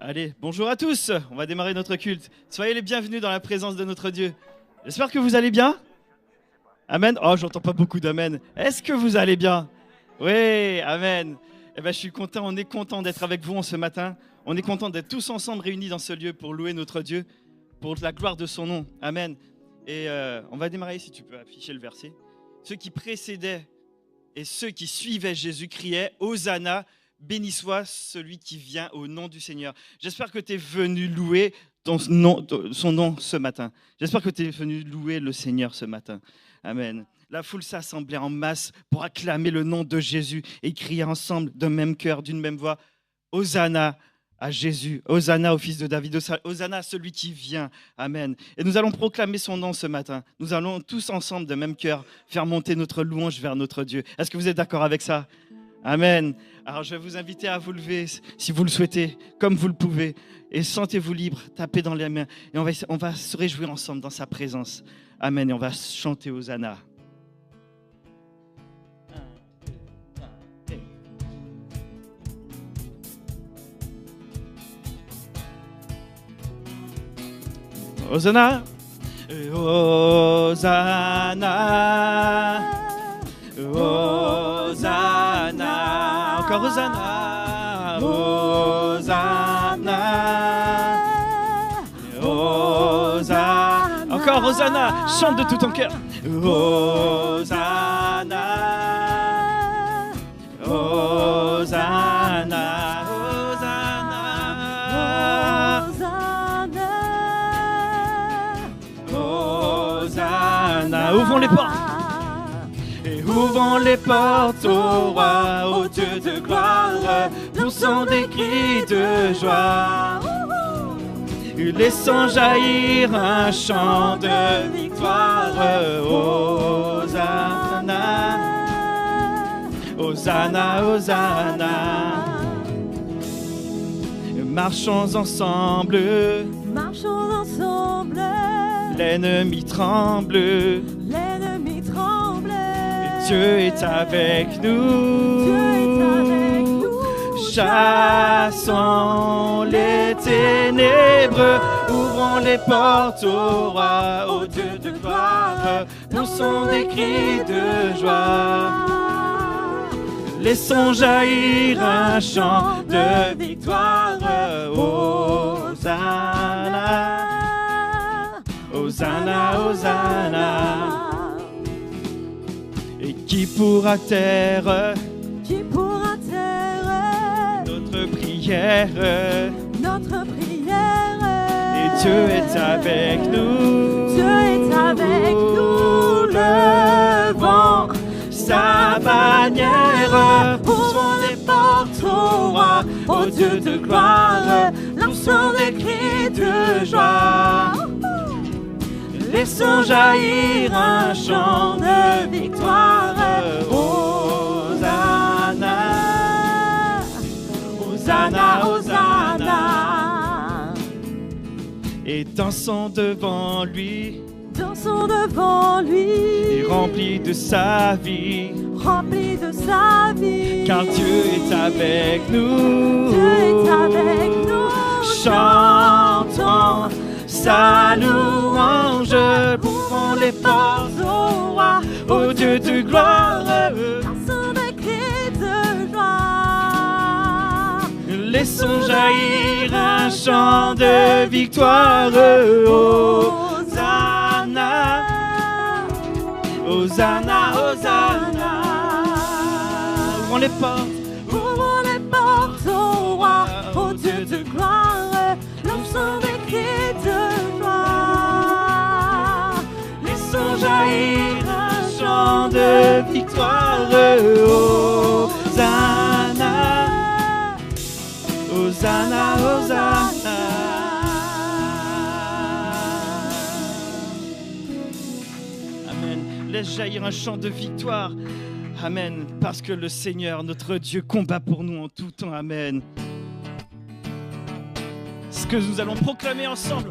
Allez, bonjour à tous, on va démarrer notre culte. Soyez les bienvenus dans la présence de notre Dieu. J'espère que vous allez bien. Amen. Oh, j'entends pas beaucoup d'amen. Est-ce que vous allez bien? Oui, amen. Eh ben, je suis content, on est content d'être avec vous ce matin. On est content d'être tous ensemble réunis dans ce lieu pour louer notre Dieu, pour la gloire de son nom. Amen. Et on va démarrer, si tu peux afficher le verset. Ceux qui précédaient et ceux qui suivaient Jésus criaient « Hosanna ». Béni soit celui qui vient au nom du Seigneur. J'espère que tu es venu louer son nom ce matin. J'espère que tu es venu louer le Seigneur ce matin. Amen. La foule s'assemblait en masse pour acclamer le nom de Jésus et crier ensemble d'un même cœur, d'une même voix. Hosanna à Jésus, Hosanna au fils de David, Hosanna à celui qui vient. Amen. Et nous allons proclamer son nom ce matin. Nous allons tous ensemble d'un même cœur faire monter notre louange vers notre Dieu. Est-ce que vous êtes d'accord avec ça? Amen. Alors je vais vous inviter à vous lever si vous le souhaitez, comme vous le pouvez. Et sentez-vous libre, tapez dans les mains. Et on va se réjouir ensemble dans sa présence. Amen. Et on va chanter Hosanna. Hosanna. Hosanna. Hosanna, encore Hosanna, Hosanna, Hosanna, encore Hosanna, chante de tout ton cœur. Hosanna, Hosanna, Hosanna, Hosanna, ouvrons les portes. Ouvrons les portes au roi, au Dieu de gloire, poussons des cris de joie. Laissons jaillir un chant de victoire. Hosanna, Hosanna, Hosanna. Marchons ensemble, marchons ensemble. L'ennemi tremble, l'ennemi tremble. Dieu est avec nous. Dieu est avec nous. Chassons les ténèbres, ouvrons les portes au roi, au Dieu de gloire, poussons des cris de joie. Laissons jaillir un chant de victoire. Hosanna, Hosanna, Hosanna. Et qui pourra taire notre prière, notre prière. Et Dieu est avec nous. Dieu est avec nous. Levant sa bannière, ouvrons les portes au roi, au Dieu de gloire, lançons des cris de joie. Laissons jaillir un chant de victoire. Hosanna, Hosanna, Hosanna. Et dansons devant lui, dansons devant lui, et remplis de sa vie, remplis de sa vie. Car Dieu est avec nous. Dieu est avec nous. Chantons sa louange, ouvrons les portes au roi, au Dieu de gloire. Dansons des cris de joie. Laissons jaillir un chant de victoire. Hosanna, Hosanna, Hosanna. Ouvrons les portes. Ouvrons les portes au roi, au Dieu de gloire, lançons des cris de joie. Laissons jaillir un chant de victoire. Hosanna, Hosanna, Hosanna. Amen. Laisse jaillir un chant de victoire. Amen. Parce que le Seigneur, notre Dieu, combat pour nous en tout temps. Amen. Ce que nous allons proclamer ensemble,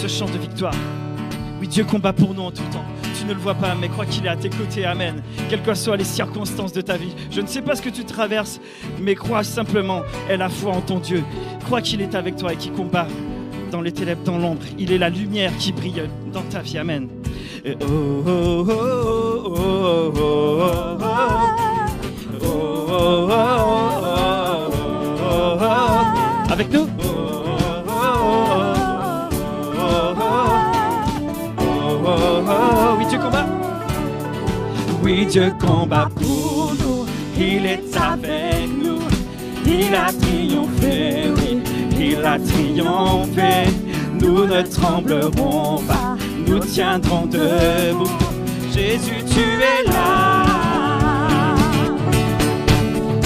ce chant de victoire. Oui, Dieu combat pour nous en tout temps. Tu ne le vois pas, mais crois qu'il est à tes côtés, amen. Quelles que soient les circonstances de ta vie, je ne sais pas ce que tu traverses, mais crois simplement, aie la foi en ton Dieu. Crois qu'il est avec toi et qu'il combat dans les ténèbres, dans l'ombre. Il est la lumière qui brille dans ta vie, amen. Avec nous. Oui, Dieu combat. Oui, Dieu combat pour nous. Il est avec nous. Il a triomphé, oui, il a triomphé. Nous ne tremblerons pas, nous tiendrons debout. Jésus, tu es là.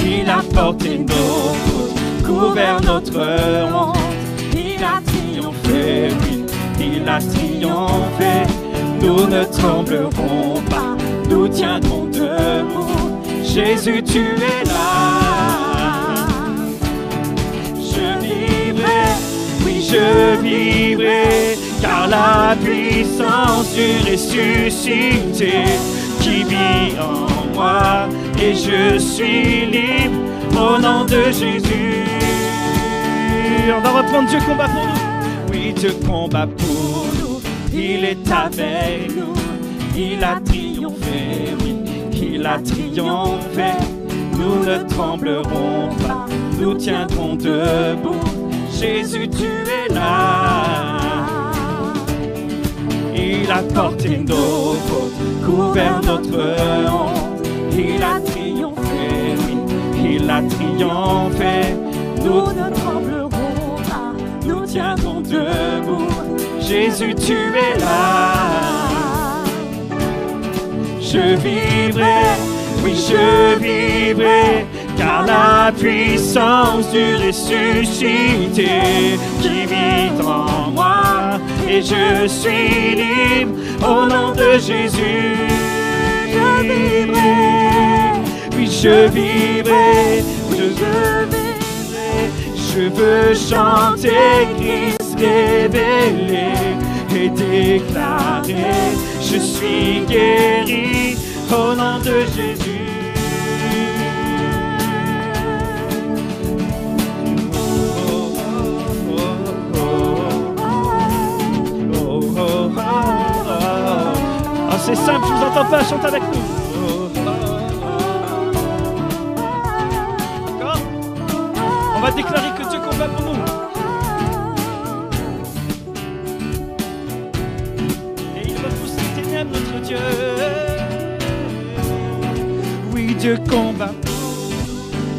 Il a porté nos fautes, couvert notre honte. Il a triomphé, oui, il a triomphé. Nous ne tremblerons pas, nous tiendrons debout. Jésus, tu es là. Je vivrai, oui, je vivrai, car la puissance du ressuscité qui vit en moi, et je suis libre au nom de Jésus. On va reprendre Dieu combat pour nous. Oui, Dieu combat pour nous. Il est avec nous. Il a triomphé, oui, il a triomphé. Nous ne tremblerons pas, nous tiendrons debout. Jésus, tu es là. Il a porté nos fautes, couvert notre honte. Il a triomphé, oui, il a triomphé. Nous ne tremblerons pas, nous tiendrons debout. Jésus, tu es là. Je vivrai, oui, je vivrai, car la puissance du ressuscité qui vit en moi, et je suis libre au nom de Jésus. Je vivrai, oui, je vivrai, oui, je vivrai. Je veux chanter Christ révélé et déclarer: je suis guéri au nom de Jésus. Oh, c'est simple, je vous entends pas, chante avec nous. D'accord? On va déclarer que Dieu combat pour nous. Et il repousse les ténèbres, notre Dieu. Oui, Dieu combat.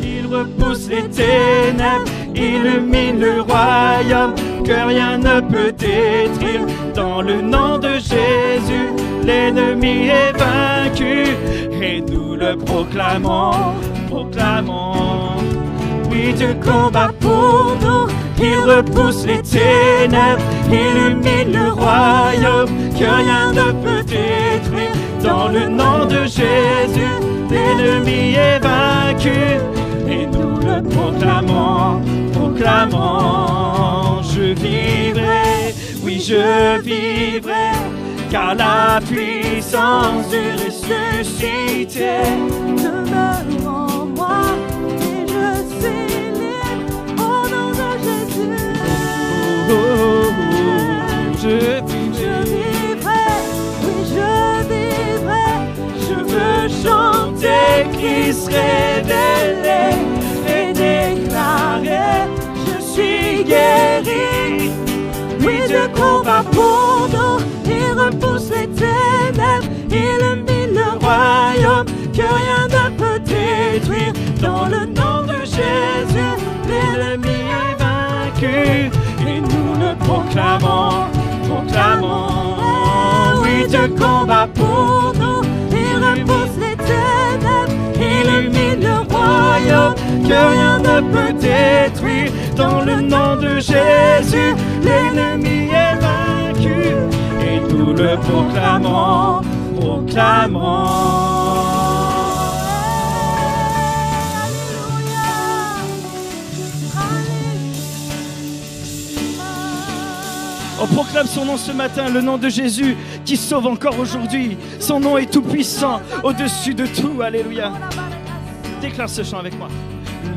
Il repousse les ténèbres, illumine le royaume que rien ne peut détruire. Dans le nom de Jésus, l'ennemi est vaincu et nous le proclamons, proclamons. Oui, Dieu combat pour nous, il repousse les ténèbres, illumine le royaume que rien ne peut détruire. Dans le nom de Jésus, l'ennemi est vaincu et nous le proclamons, proclamons. Je vivrai, oui, je vivrai, car la puissance du ressuscité demeure en moi, et je suis libre au nom de Jésus. Je vivrai, oui, je vivrai. Je veux chanter Christ révélé et déclarer: je suis guéri. Oui, Dieu combat pour nous, il repousse les ténèbres, illumine le royaume que rien ne peut détruire. Dans le nom de Jésus, l'ennemi est vaincu et nous le proclamons, proclamons. Oui, Dieu combat pour nous, il repousse les ténèbres, illumine le royaume que rien ne peut détruire. Dans le nom de Jésus, l'ennemi est vaincu et nous le proclamons, proclamons. On proclame son nom ce matin, le nom de Jésus qui sauve encore aujourd'hui. Son nom est tout puissant, au-dessus de tout. Alléluia. Déclare ce chant avec moi.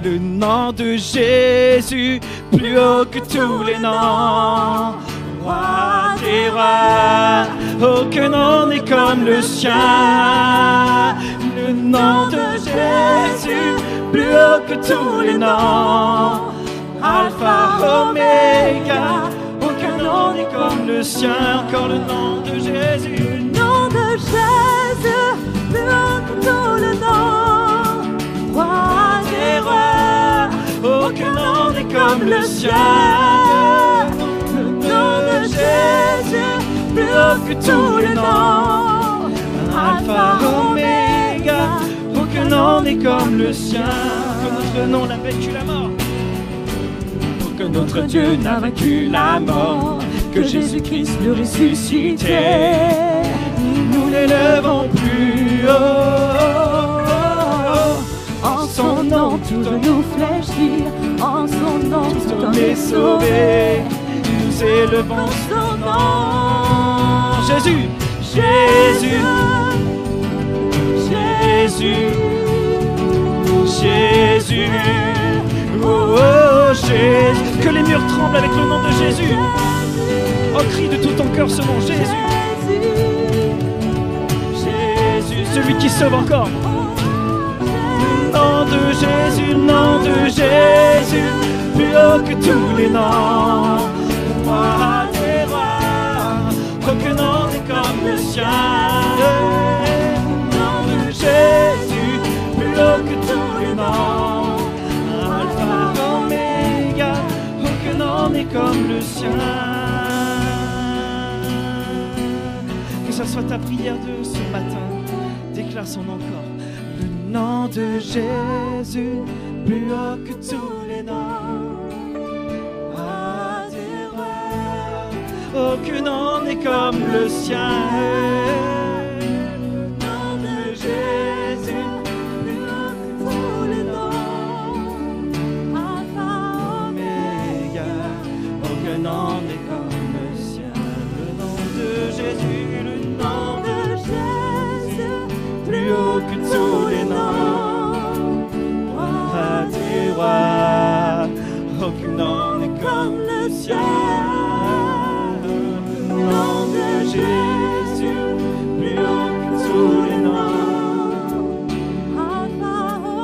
Le nom de Jésus, plus haut que tous les noms. Roi des rois, aucun nom n'est comme le sien. Le nom de Jésus, plus haut que tous les noms. Alpha, Oméga, aucun nom n'est comme le sien. Encore le nom de Jésus. Le nom de Jésus, plus haut que tous les noms. Roi des rois, Aucun nom n'est comme le sien. le nom de Jésus, plus haut que tous les noms. Alpha, Oméga, aucun nom n'est comme le sien. Que notre nom n'a vaincu la mort. Que notre Dieu n'a vaincu la mort. Que Jésus-Christ le ressuscité. Nous l'élevons plus haut. En son nom, tout nous fléchir. En son nom, tout Tout est est sauvé. sauvé. Nous élevons Son nom, Jésus. Jésus. Jésus. Jésus. Oh, oh, Jésus. Que les murs tremblent avec le nom de Jésus. Oh, crie de tout ton cœur ce nom, Jésus. Jésus, celui qui sauve encore. Nom de Jésus, nom de Jésus, plus haut que tous les noms. Roi des rois, aucun nom n'est comme le sien. Nom de Jésus, plus haut que tous les noms. Alpha, Oméga, aucun nom n'est comme le sien. Que ce soit ta prière de ce matin, déclare son nom encore. Le nom de Jésus, plus haut que tous les noms. Roi des rois, aucun nom n'est comme le sien. Le nom de Jésus, plus haut que tous les noms. Alpha, Oméga, aucun nom n'est comme le sien. Le nom de Jésus, le nom de Jésus, plus haut que tous les noms. Roi des rois, aucun nom n'est comme le sien. Le nom de Jésus, plus haut que tous les noms. Alpha,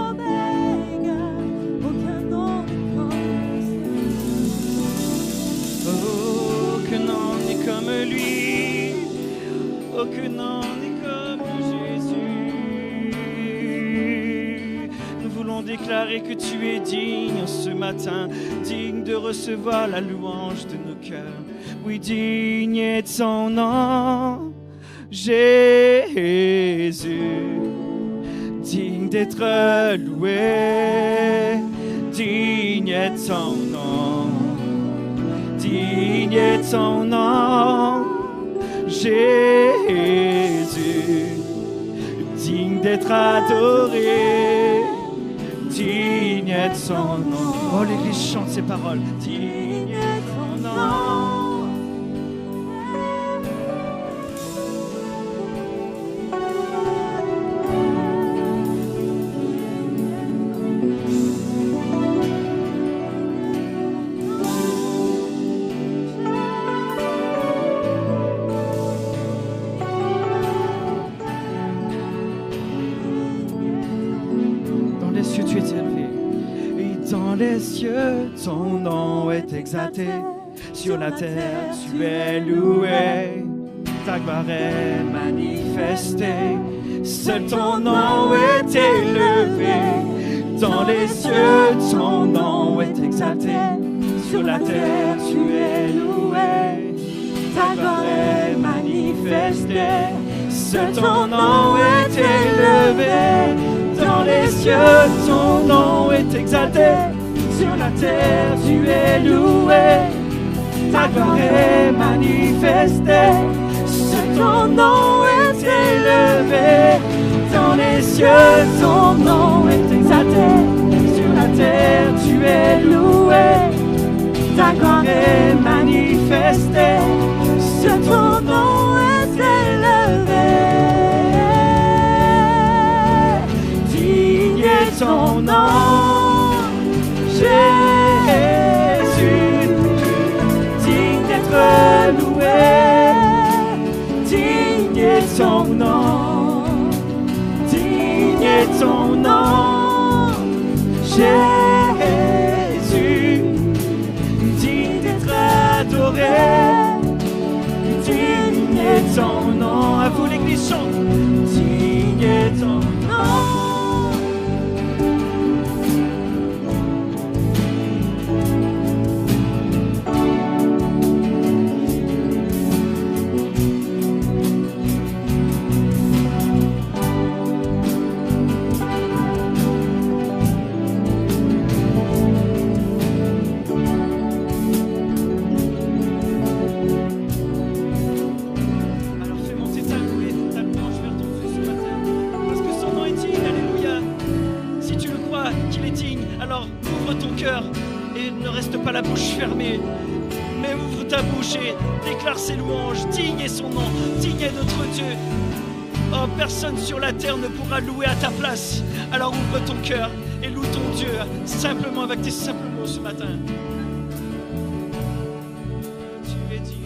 Oméga, aucun nom n'est comme Aucun nom n'est comme lui. Aucun nom n'est comme Jésus. Nous voulons déclarer que tu es digne ce matin, digne de recevoir la louange de nos cœurs. Oui, digne est son nom, Jésus, digne d'être loué, digne est son nom, digne est son nom, Jésus, digne d'être adoré, digne est son nom. Oh, l'Église chante ces paroles. Digne est son nom. Dans les cieux, tu es élevé. Et dans les cieux, ton nom est exalté. Sur la terre, tu es loué. Ta gloire est manifestée. Seul ton nom est élevé. Dans les cieux, ton nom est exalté. Sur la terre, tu es loué. Ta gloire est manifestée. Seul ton nom est élevé. Dans les cieux, ton nom est exalté. Sur la terre, tu es loué. Ta gloire est manifestée. Seul ton nom est élevé. Dans les cieux, ton nom est exalté. Sur la terre, tu es loué. Ta gloire est manifestée. ton nom, Jésus, digne d'être loué, digne est ton nom, digne est ton nom, Jésus, digne d'être adoré, digne est ton nom. À vous l'église chante, digne est ton nom. Pas la bouche fermée, mais ouvre ta bouche et déclare ses louanges. Digne est son nom, digne est notre Dieu. Oh, personne sur la terre ne pourra louer à ta place. Alors ouvre ton cœur et loue ton Dieu simplement avec tes simples mots ce matin. Tu es digne.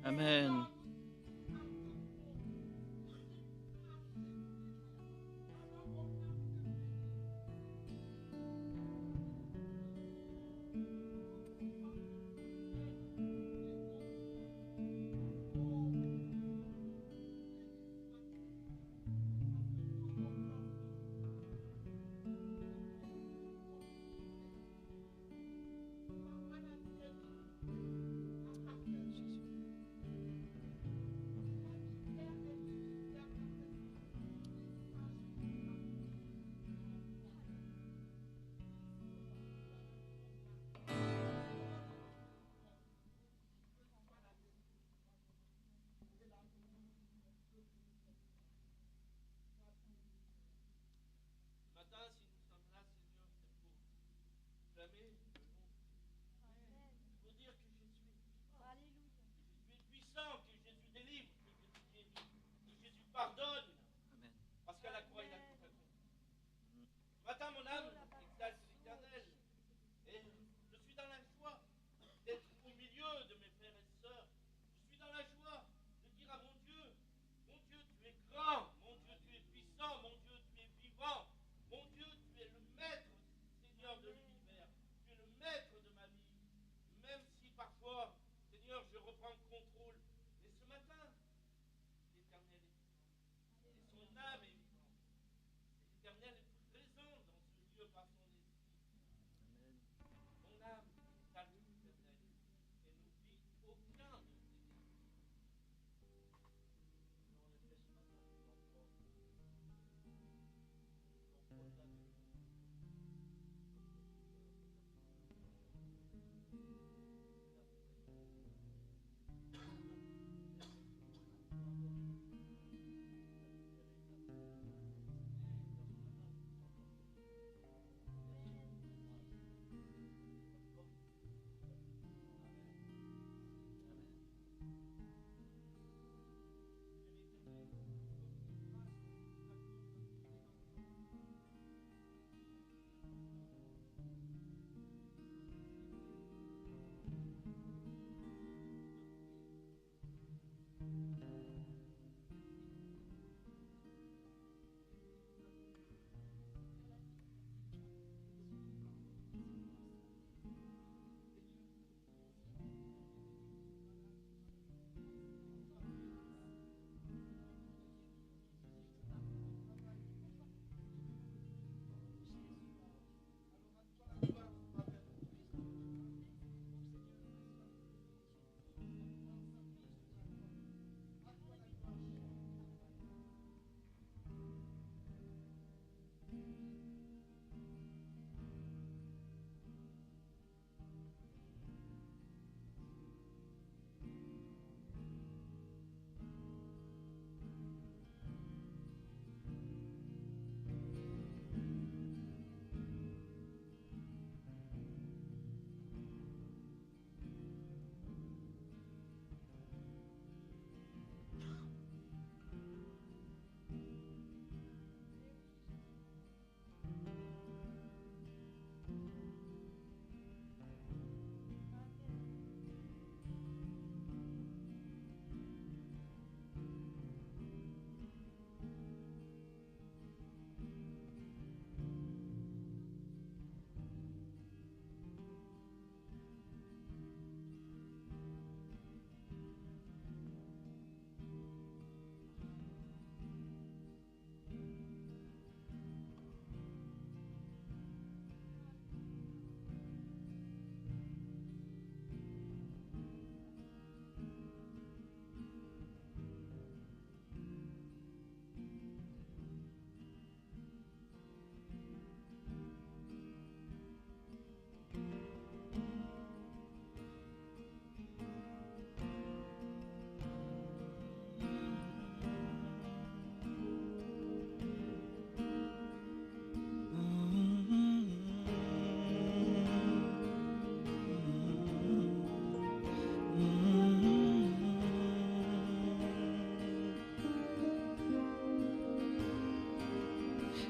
Amen.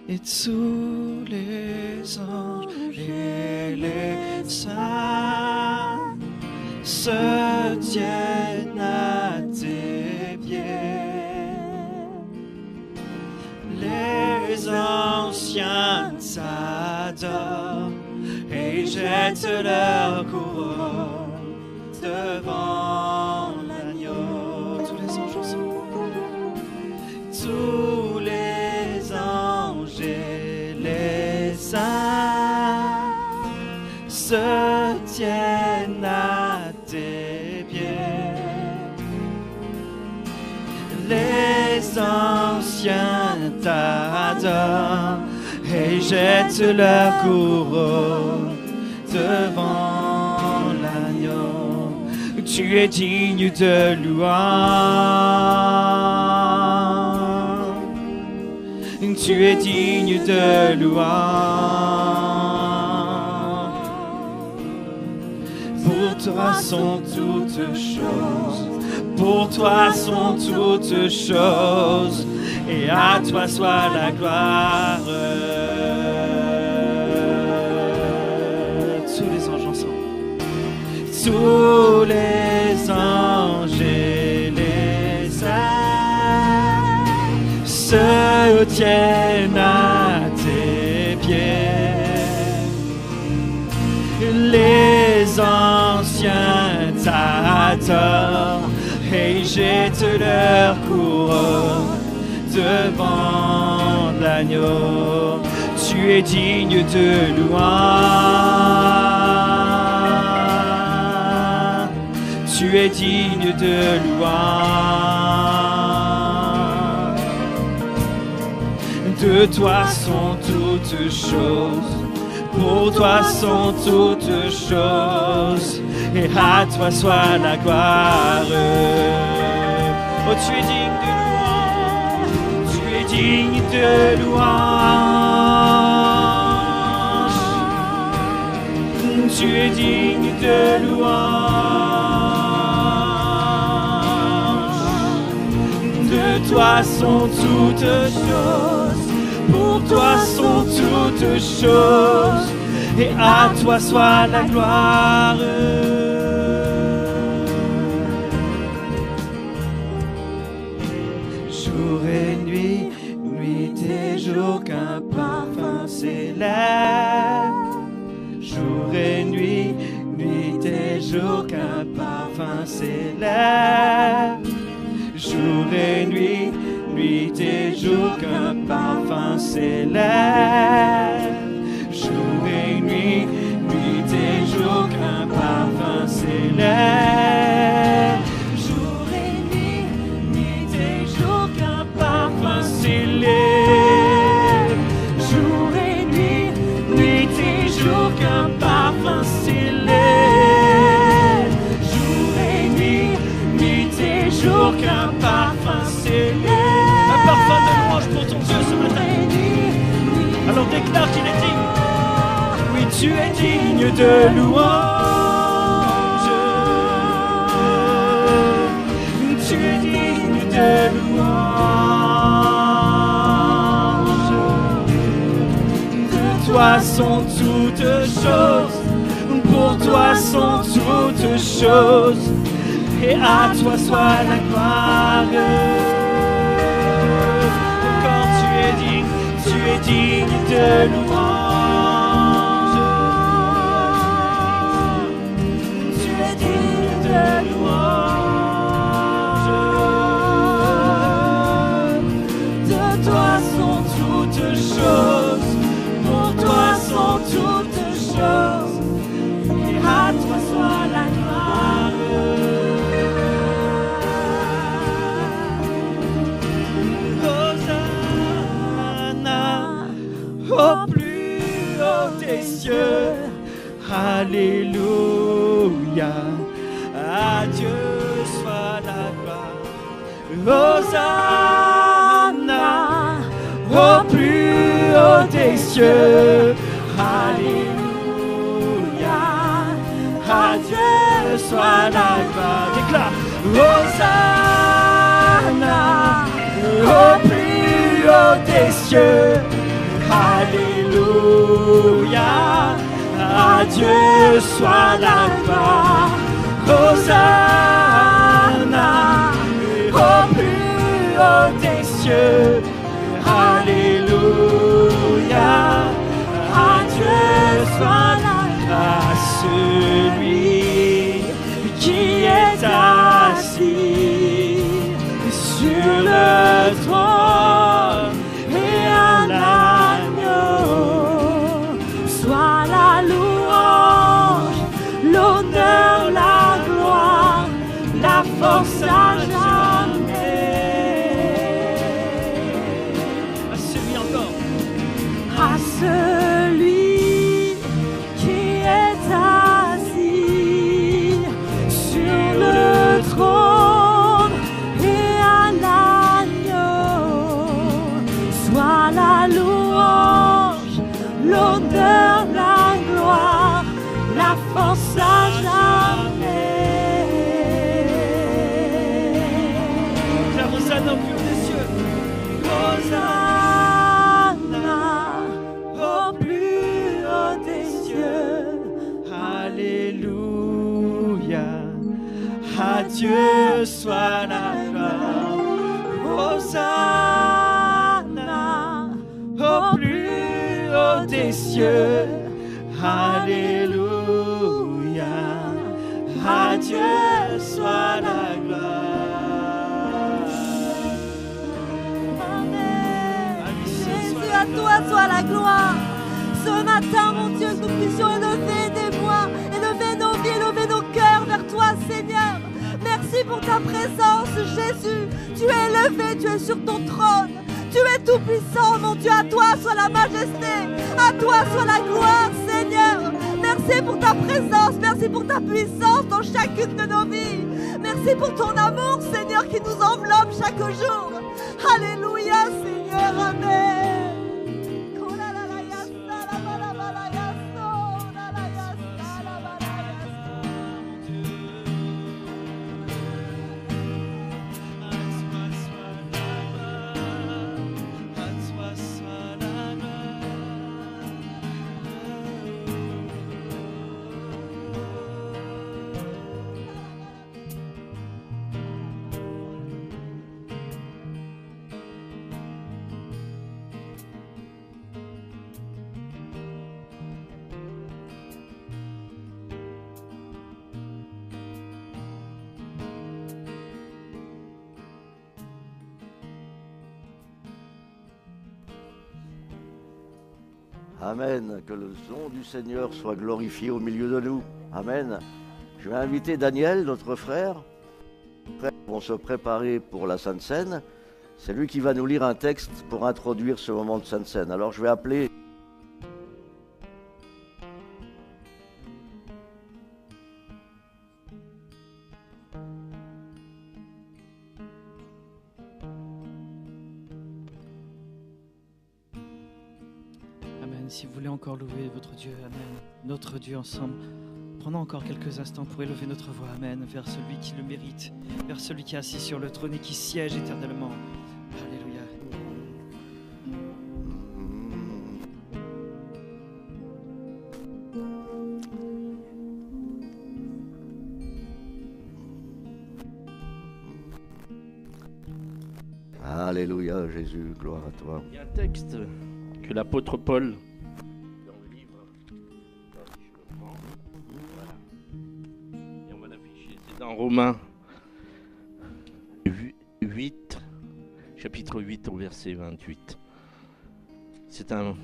et tous les anges et les saints se tiennent à tes pieds. Les anciens t'adorent et jettent leur couronne devant l'agneau. Tous les anges ensemble. Tous les anges et les saints se tiennent à tes pieds. Les anciens t'adorent et jettent leur couronne devant l'agneau. Tu es digne de louange. Tu es digne de louange. Pour toi sont toutes choses. Pour toi sont toutes choses. Et à toi soit la gloire. Tous les anges ensemble. Tous les anges et les saints se tiennent à tes pieds. Les anciens t'adorent et jettent leur couronne devant l'agneau. Tu es digne de louange. Tu es digne de louange. De toi sont toutes choses. Pour toi sont toutes choses. Et à toi soit la gloire. Oh, tu es digne de louange. Tu es digne de louange. Tu es digne de louange. De toi sont toutes choses. Pour toi sont toutes choses. Et à toi soit la gloire. Jour et nuit, nuit et jour, qu'un parfum s'élève. Jour et nuit, nuit et jour, qu'un parfum s'élève. Jour et nuit, nuit et jour, qu'un parfum s'élève. Jour et nuit, nuit et jour, qu'un parfum s'élève. Jour et nuit, nuit et jour, qu'un parfum s'élève. Jour et nuit, nuit et jour, qu'un parfum s'élève. Jour et nuit, nuit et jour, qu'un parfum s'élève. Un parfum de louange pour ton Dieu ce matin. Alors déclare qu'il est digne. Oui, tu es digne de louange. Tu es digne de louange. De toi sont toutes choses. Pour toi sont toutes choses. Et à toi soit la gloire. Quand tu es digne de louange. Tu es digne de louange. De toi sont toutes choses. Pour toi sont toutes choses. Et à toi soit la gloire. Au plus haut des cieux, alléluia, à Dieu soit la gloire. Hosanna, au plus haut des cieux, alléluia, à Dieu soit la gloire. Déclare, Hosanna, au plus haut des cieux. À Dieu soit la gloire. Hosanna au plus haut des cieux. Alléluia. À Dieu soit la gloire. À celui qui est assis sur le trône et à l'agneau. Soit la louange, l'honneur, la gloire, la force à jamais. À celui encore. À celui qui est assis sur le trône et à l'agneau. Soit la louange, l'honneur, la gloire, la force à jamais. La Hosanna au plus haut des cieux. Hosanna au plus haut des cieux. Alléluia. À Dieu soit la gloire. Hosanna au plus haut des cieux. Alléluia. À Dieu soit la gloire. Amen. Jésus, à toi soit la gloire. Ce matin, mon Dieu, que nous puissions élever des voix, élever nos vies, élever nos cœurs vers toi, Seigneur. Merci pour ta présence, Jésus. Tu es élevé, tu es sur ton trône. Tu es tout puissant, mon Dieu. À toi soit la majesté. À toi soit la gloire, Seigneur. Merci pour ta présence. Merci pour ta puissance dans chacune de nos vies. Merci pour ton amour, Seigneur, qui nous enveloppe chaque jour. Alléluia, Seigneur. Amen. Amen. Que le nom du Seigneur soit glorifié au milieu de nous. Amen. Je vais inviter Daniel, notre frère. Les frères vont se préparer pour la Sainte Seine. C'est lui qui va nous lire un texte pour introduire ce moment de Sainte Seine. Alors je vais appeler... Si vous voulez encore louer votre Dieu, Amen, notre Dieu ensemble, prenons encore quelques instants pour élever notre voix, Amen, vers celui qui le mérite, vers celui qui est assis sur le trône et qui siège éternellement. Alléluia. Alléluia, Jésus, gloire à toi. Il y a un texte que l'apôtre Paul, dans le livre, voilà, et on va l'afficher, c'est dans Romains 8, chapitre 8 au verset 28. C'est un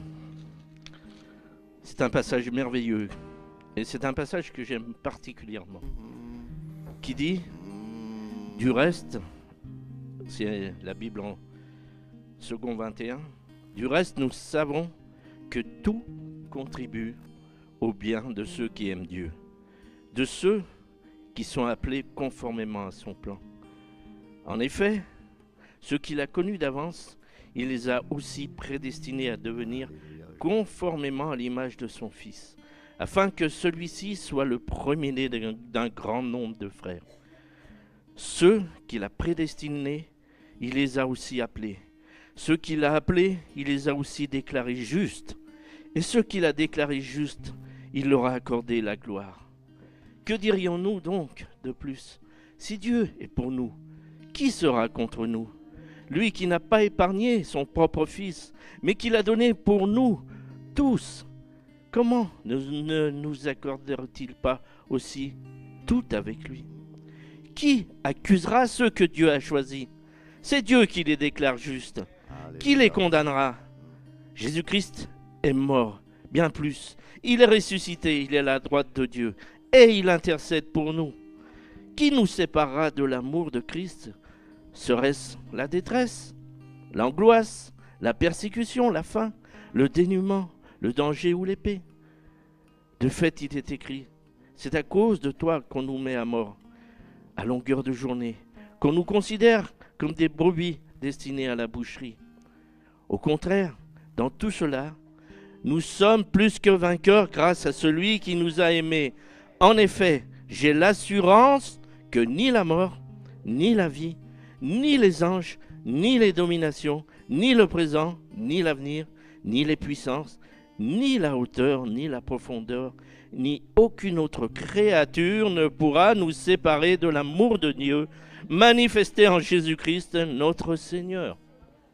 passage merveilleux, et c'est un passage que j'aime particulièrement, qui dit, du reste, c'est la Bible en second 21, du reste, nous savons que tout contribue au bien de ceux qui aiment Dieu, de ceux qui sont appelés conformément à son plan. En effet, ceux qu'il a connus d'avance, il les a aussi prédestinés à devenir conformément à l'image de son Fils, afin que celui-ci soit le premier-né d'un grand nombre de frères. Ceux qu'il a prédestinés, il les a aussi appelés. Ceux qu'il a appelés, il les a aussi déclarés justes. Et ceux qu'il a déclarés justes, il leur a accordé la gloire. Que dirions-nous donc de plus? Si Dieu est pour nous, qui sera contre nous? Lui qui n'a pas épargné son propre Fils, mais qui l'a donné pour nous tous, comment ne nous accordera-t-il pas aussi tout avec lui? Qui accusera ceux que Dieu a choisis? C'est Dieu qui les déclare justes. Qui les condamnera? Jésus-Christ est mort, bien plus. Il est ressuscité, il est à la droite de Dieu, et il intercède pour nous. Qui nous séparera de l'amour de Christ? Serait-ce la détresse, l'angoisse, la persécution, la faim, le dénuement, le danger ou l'épée? De fait, il est écrit, c'est à cause de toi qu'on nous met à mort, à longueur de journée, qu'on nous considère comme des brebis destinées à la boucherie. Au contraire, dans tout cela, nous sommes plus que vainqueurs grâce à celui qui nous a aimés. En effet, j'ai l'assurance que ni la mort, ni la vie, ni les anges, ni les dominations, ni le présent, ni l'avenir, ni les puissances, ni la hauteur, ni la profondeur, ni aucune autre créature ne pourra nous séparer de l'amour de Dieu manifesté en Jésus-Christ notre Seigneur.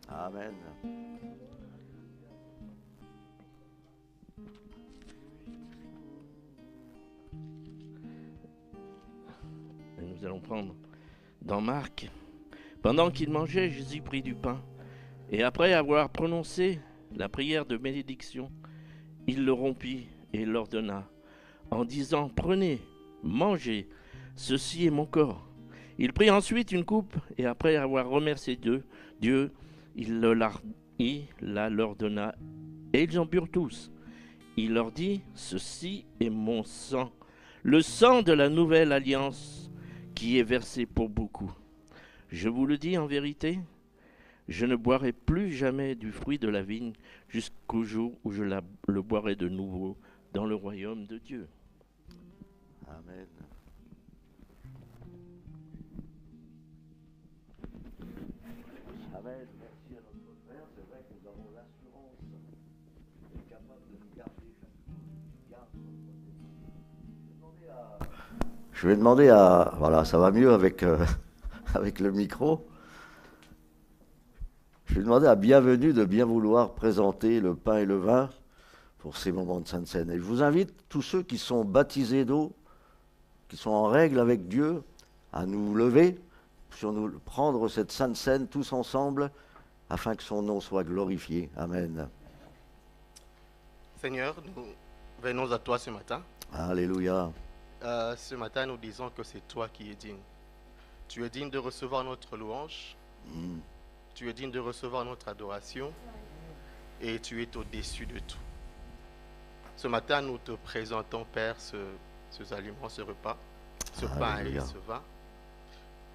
Amen. Et nous allons prendre dans Marc. Pendant qu'il mangeait, Jésus prit du pain, et après avoir prononcé la prière de bénédiction, il le rompit et l'ordonna, en disant, prenez, mangez, ceci est mon corps. Il prit ensuite une coupe, et après avoir remercié Dieu, il la leur donna, et ils en burent tous. Il leur dit, ceci est mon sang, le sang de la nouvelle alliance, qui est versé pour beaucoup. Je vous le dis en vérité, je ne boirai plus jamais du fruit de la vigne jusqu'au jour où je le boirai de nouveau dans le royaume de Dieu. Amen. Amen. Merci à notre Père. C'est vrai que nous avons l'assurance d'être capable de nous garder chaque jour. Je vais demander à... Voilà, ça va mieux avec, avec le micro. Je vais demander à Bienvenue de bien vouloir présenter le pain et le vin pour ces moments de Sainte Seine. Et je vous invite, tous ceux qui sont baptisés d'eau, qui sont en règle avec Dieu, à nous lever, sur nous prendre cette Sainte Seine tous ensemble, afin que son nom soit glorifié. Amen. Seigneur, nous venons à toi ce matin. Alléluia. Ce matin, nous disons que c'est toi qui es digne. Tu es digne de recevoir notre louange. Tu es digne de recevoir notre adoration. Et tu es au-dessus de tout. Ce matin, nous te présentons, Père, ces aliments, ce repas, ce pain et ce vin.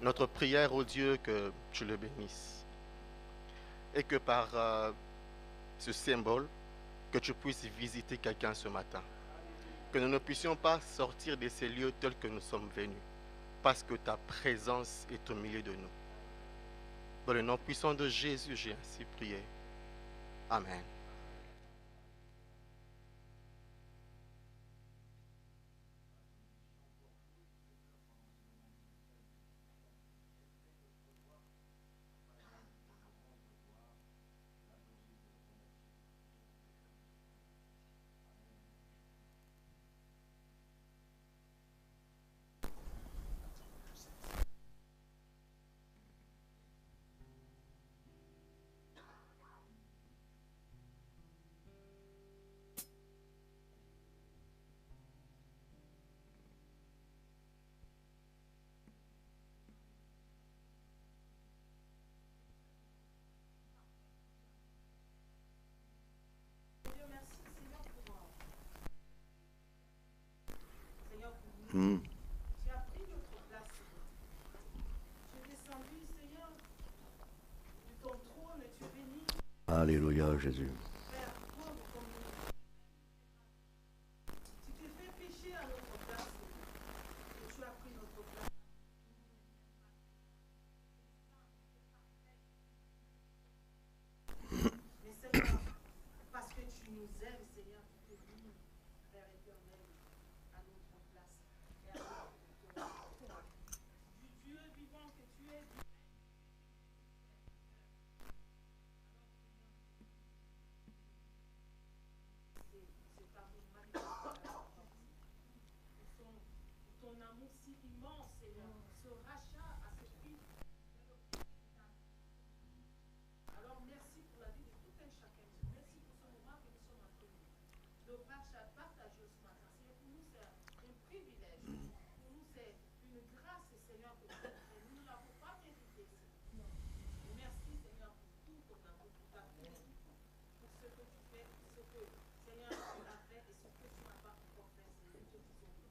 Notre prière, ô Dieu, que tu le bénisses. Et que par ce symbole, que tu puisses visiter quelqu'un ce matin. Que nous ne puissions pas sortir de ces lieux tels que nous sommes venus. Parce que ta présence est au milieu de nous. Dans le nom puissant de Jésus, j'ai ainsi prié. Amen. Tu as pris notre place. Tu es descendu, Seigneur, de ton trône et tu es béni. Alléluia, Jésus. Père, prendre comme tu t'es fait pécher à notre place. Et tu as pris notre place. Mais Seigneur, parce que tu nous aimes, Seigneur, tu t'es venu, Père éternel. de partager ce matin. Seigneur, pour nous, c'est un privilège. Pour nous, c'est une grâce, Seigneur, que tu as fait. Nous ne l'avons pas mérité, Seigneur. Merci, Seigneur, pour tout ton amour, pour ta paix, pour ce que tu fais, pour ce que, Seigneur, tu as fait et ce que tu n'as pas encore fait, Seigneur. Nous te disons merci.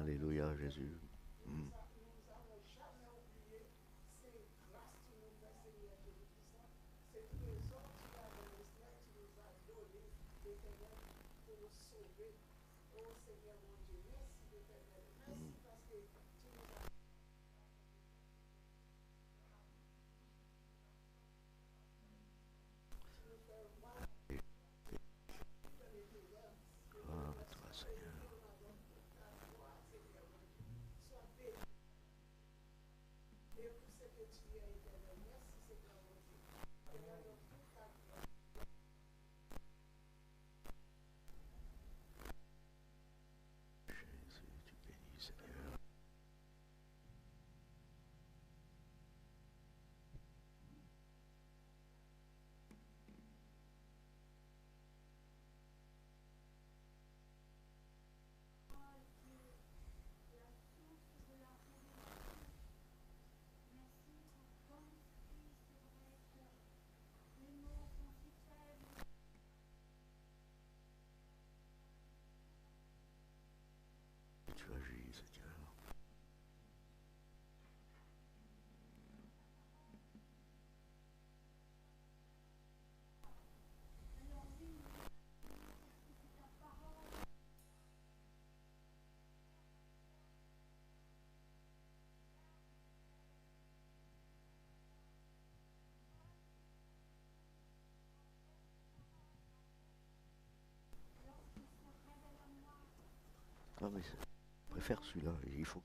Alléluia, Jésus. Gloire à toi, Seigneur. Jésus, tu bénis, Seigneur. Tu agis, Seigneur. Ah, mais je préfère celui-là, il faut.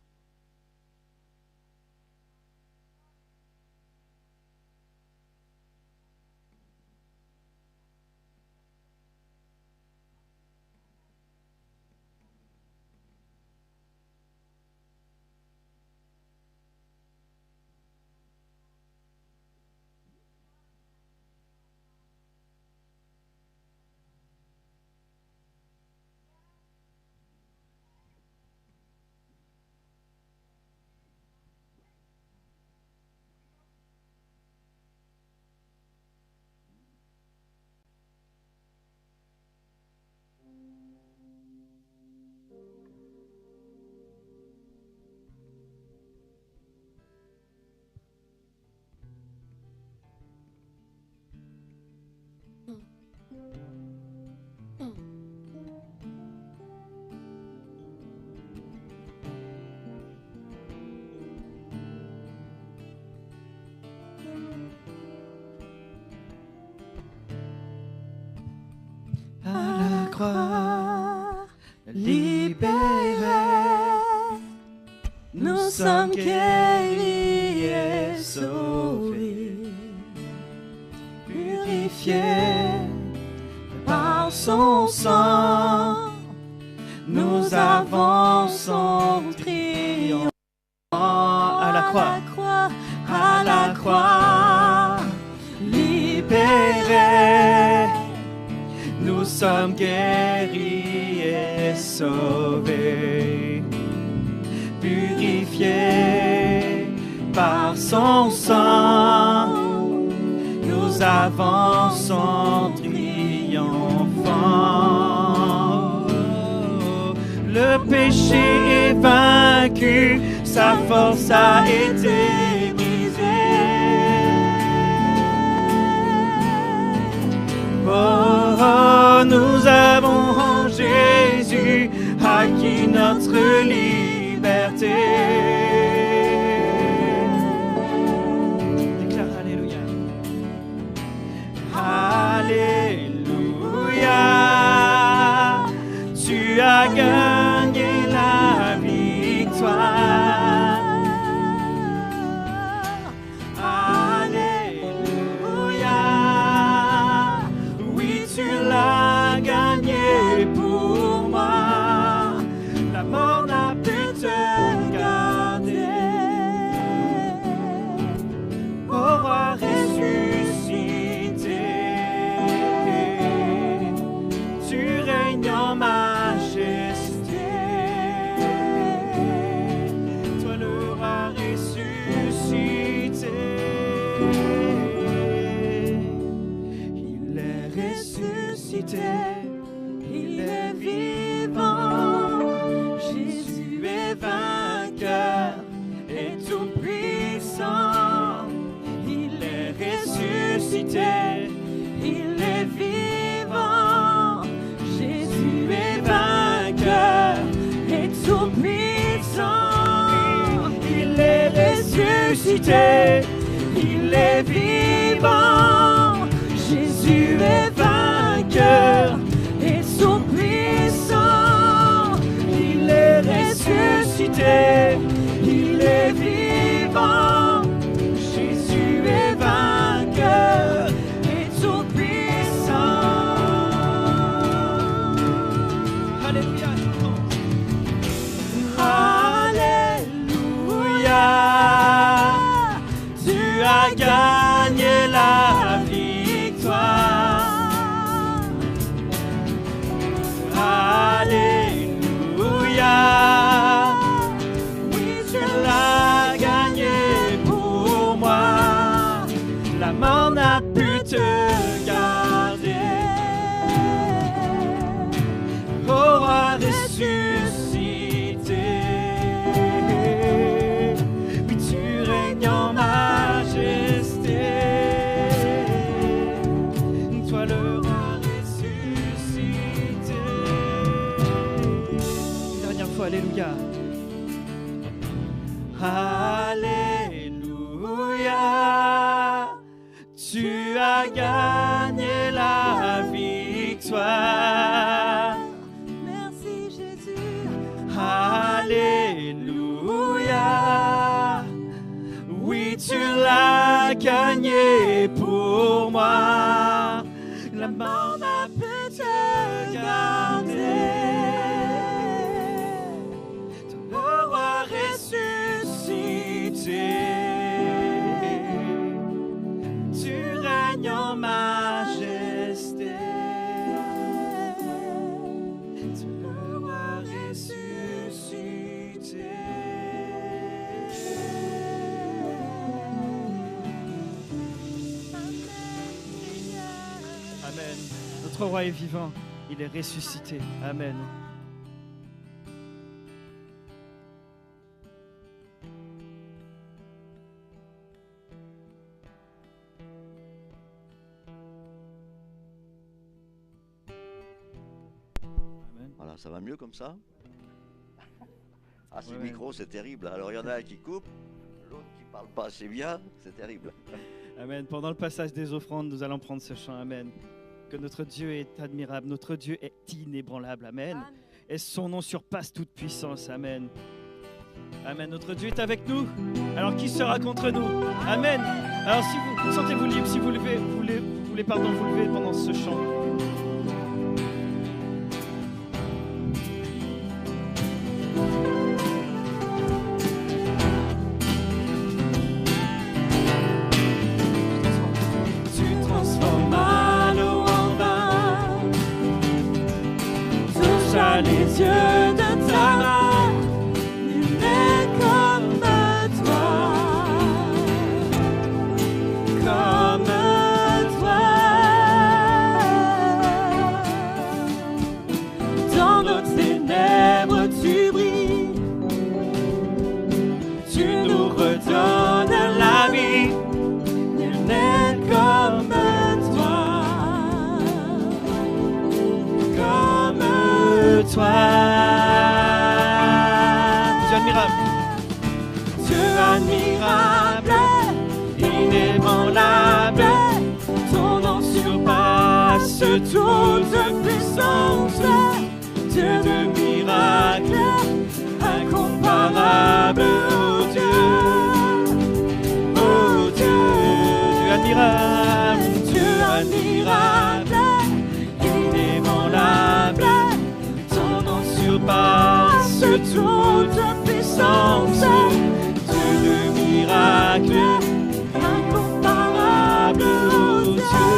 À la croix, libérés, nous sommes guéris et sauvés, purifiés par son sang, nous avançons triomphants. À la croix, à la croix, libérés, nous sommes guéris et sauvés, purifiés par son sang, nous avançons triomphants. Le péché est vaincu, sa force a été brisée. Oh, nous avons en Jésus à acquis notre liberté. Déclare Alléluia. Alléluia. Tu as gagné la victoire. Alléluia. Oui, tu l'as gagné pour moi. La mort n'a pu te garder. Au roi ressuscité, tu règnes en majesté. Toi le roi ressuscité. Il est ressuscité. Il est vivant. Jésus est vainqueur et tout puissant. Il est ressuscité. Il est vivant. Jésus est vainqueur et tout puissant. Il est ressuscité. Il est vivant. Jésus est vainqueur et tout puissant. Il est ressuscité. Il est vivant. Jésus est vainqueur et tout puissant. Alléluia. Alléluia. Tu as gagné la victoire. Alléluia. Oui, tu l'as gagné pour moi. La mort n'a pu te garder. Au roi ressuscité. Oui, tu règnes en majesté. Toi le roi ressuscité. Une dernière fois, alléluia. Alléluia. Tu as gagné la victoire. Merci Jésus. Alléluia. Oui, tu l'as gagné pour moi. La mort n'a pu te garder. Le roi ressuscité. Tu règnes en majesté. Tu le roi ressuscité. Amen. Notre roi est vivant. Il est ressuscité. Amen. Amen. Voilà, ça va mieux comme ça? Ah, ces Ouais. micros, c'est terrible. Alors, il y en a un qui coupe, l'autre qui parle pas assez bien, c'est terrible. Amen. Pendant le passage des offrandes, nous allons prendre ce chant. Amen. Que notre Dieu est admirable, notre Dieu est inébranlable. Amen. Amen. Et son nom surpasse toute puissance. Amen. Amen. Notre Dieu est avec nous. Alors qui sera contre nous? Amen. Alors si vous sentez-vous libre, si vous voulez vous lever pendant ce chant. Tu transformas l'eau en vin. Touche à les yeux de ta main. Nul n'est comme toi. Comme toi. Dans nos ténèbres tu brilles. Tu nous redonnes la vie. Nul n'est comme toi. Comme toi. admirable. Dieu admirable, inébranlable, ton nom surpasse toute puissance. Dieu de miracles, incomparable, oh Dieu, Dieu admirable, Dieu admirable, inébranlable, ton nom surpasse toute puissance. Dieu de miracles, incomparable, oh Dieu,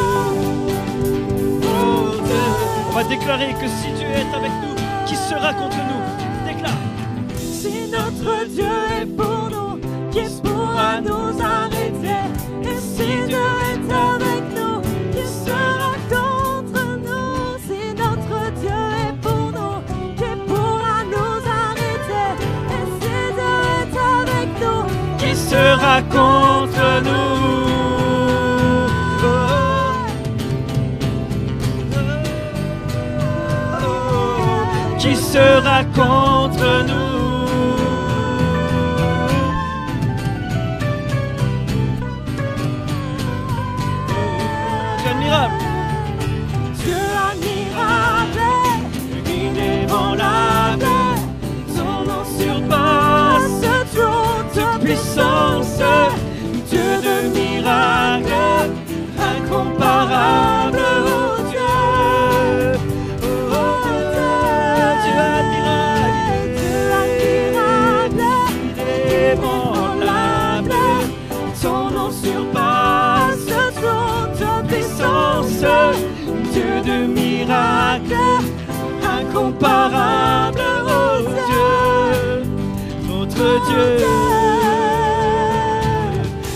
oh Dieu. On va déclarer que si Dieu est avec nous, qui sera contre nous? Déclare. Si notre Dieu est pour nous, qui pourra nous arrêter? Et si Dieu est avec nous, qui sera contre nous? Si notre Dieu est pour nous, qui pourra nous arrêter? Et si Dieu est avec nous, qui Sera contre nous. Qui sera contre nous? Dieu admirable, Dieu admirable, inébranlable, ton nom surpasse toute puissance. Dieu de miracles, incomparable, oh Dieu, oh Dieu admirable, inébranlable, ton nom surpasse toute puissance. Dieu de miracles, incomparable, oh Dieu, notre Dieu.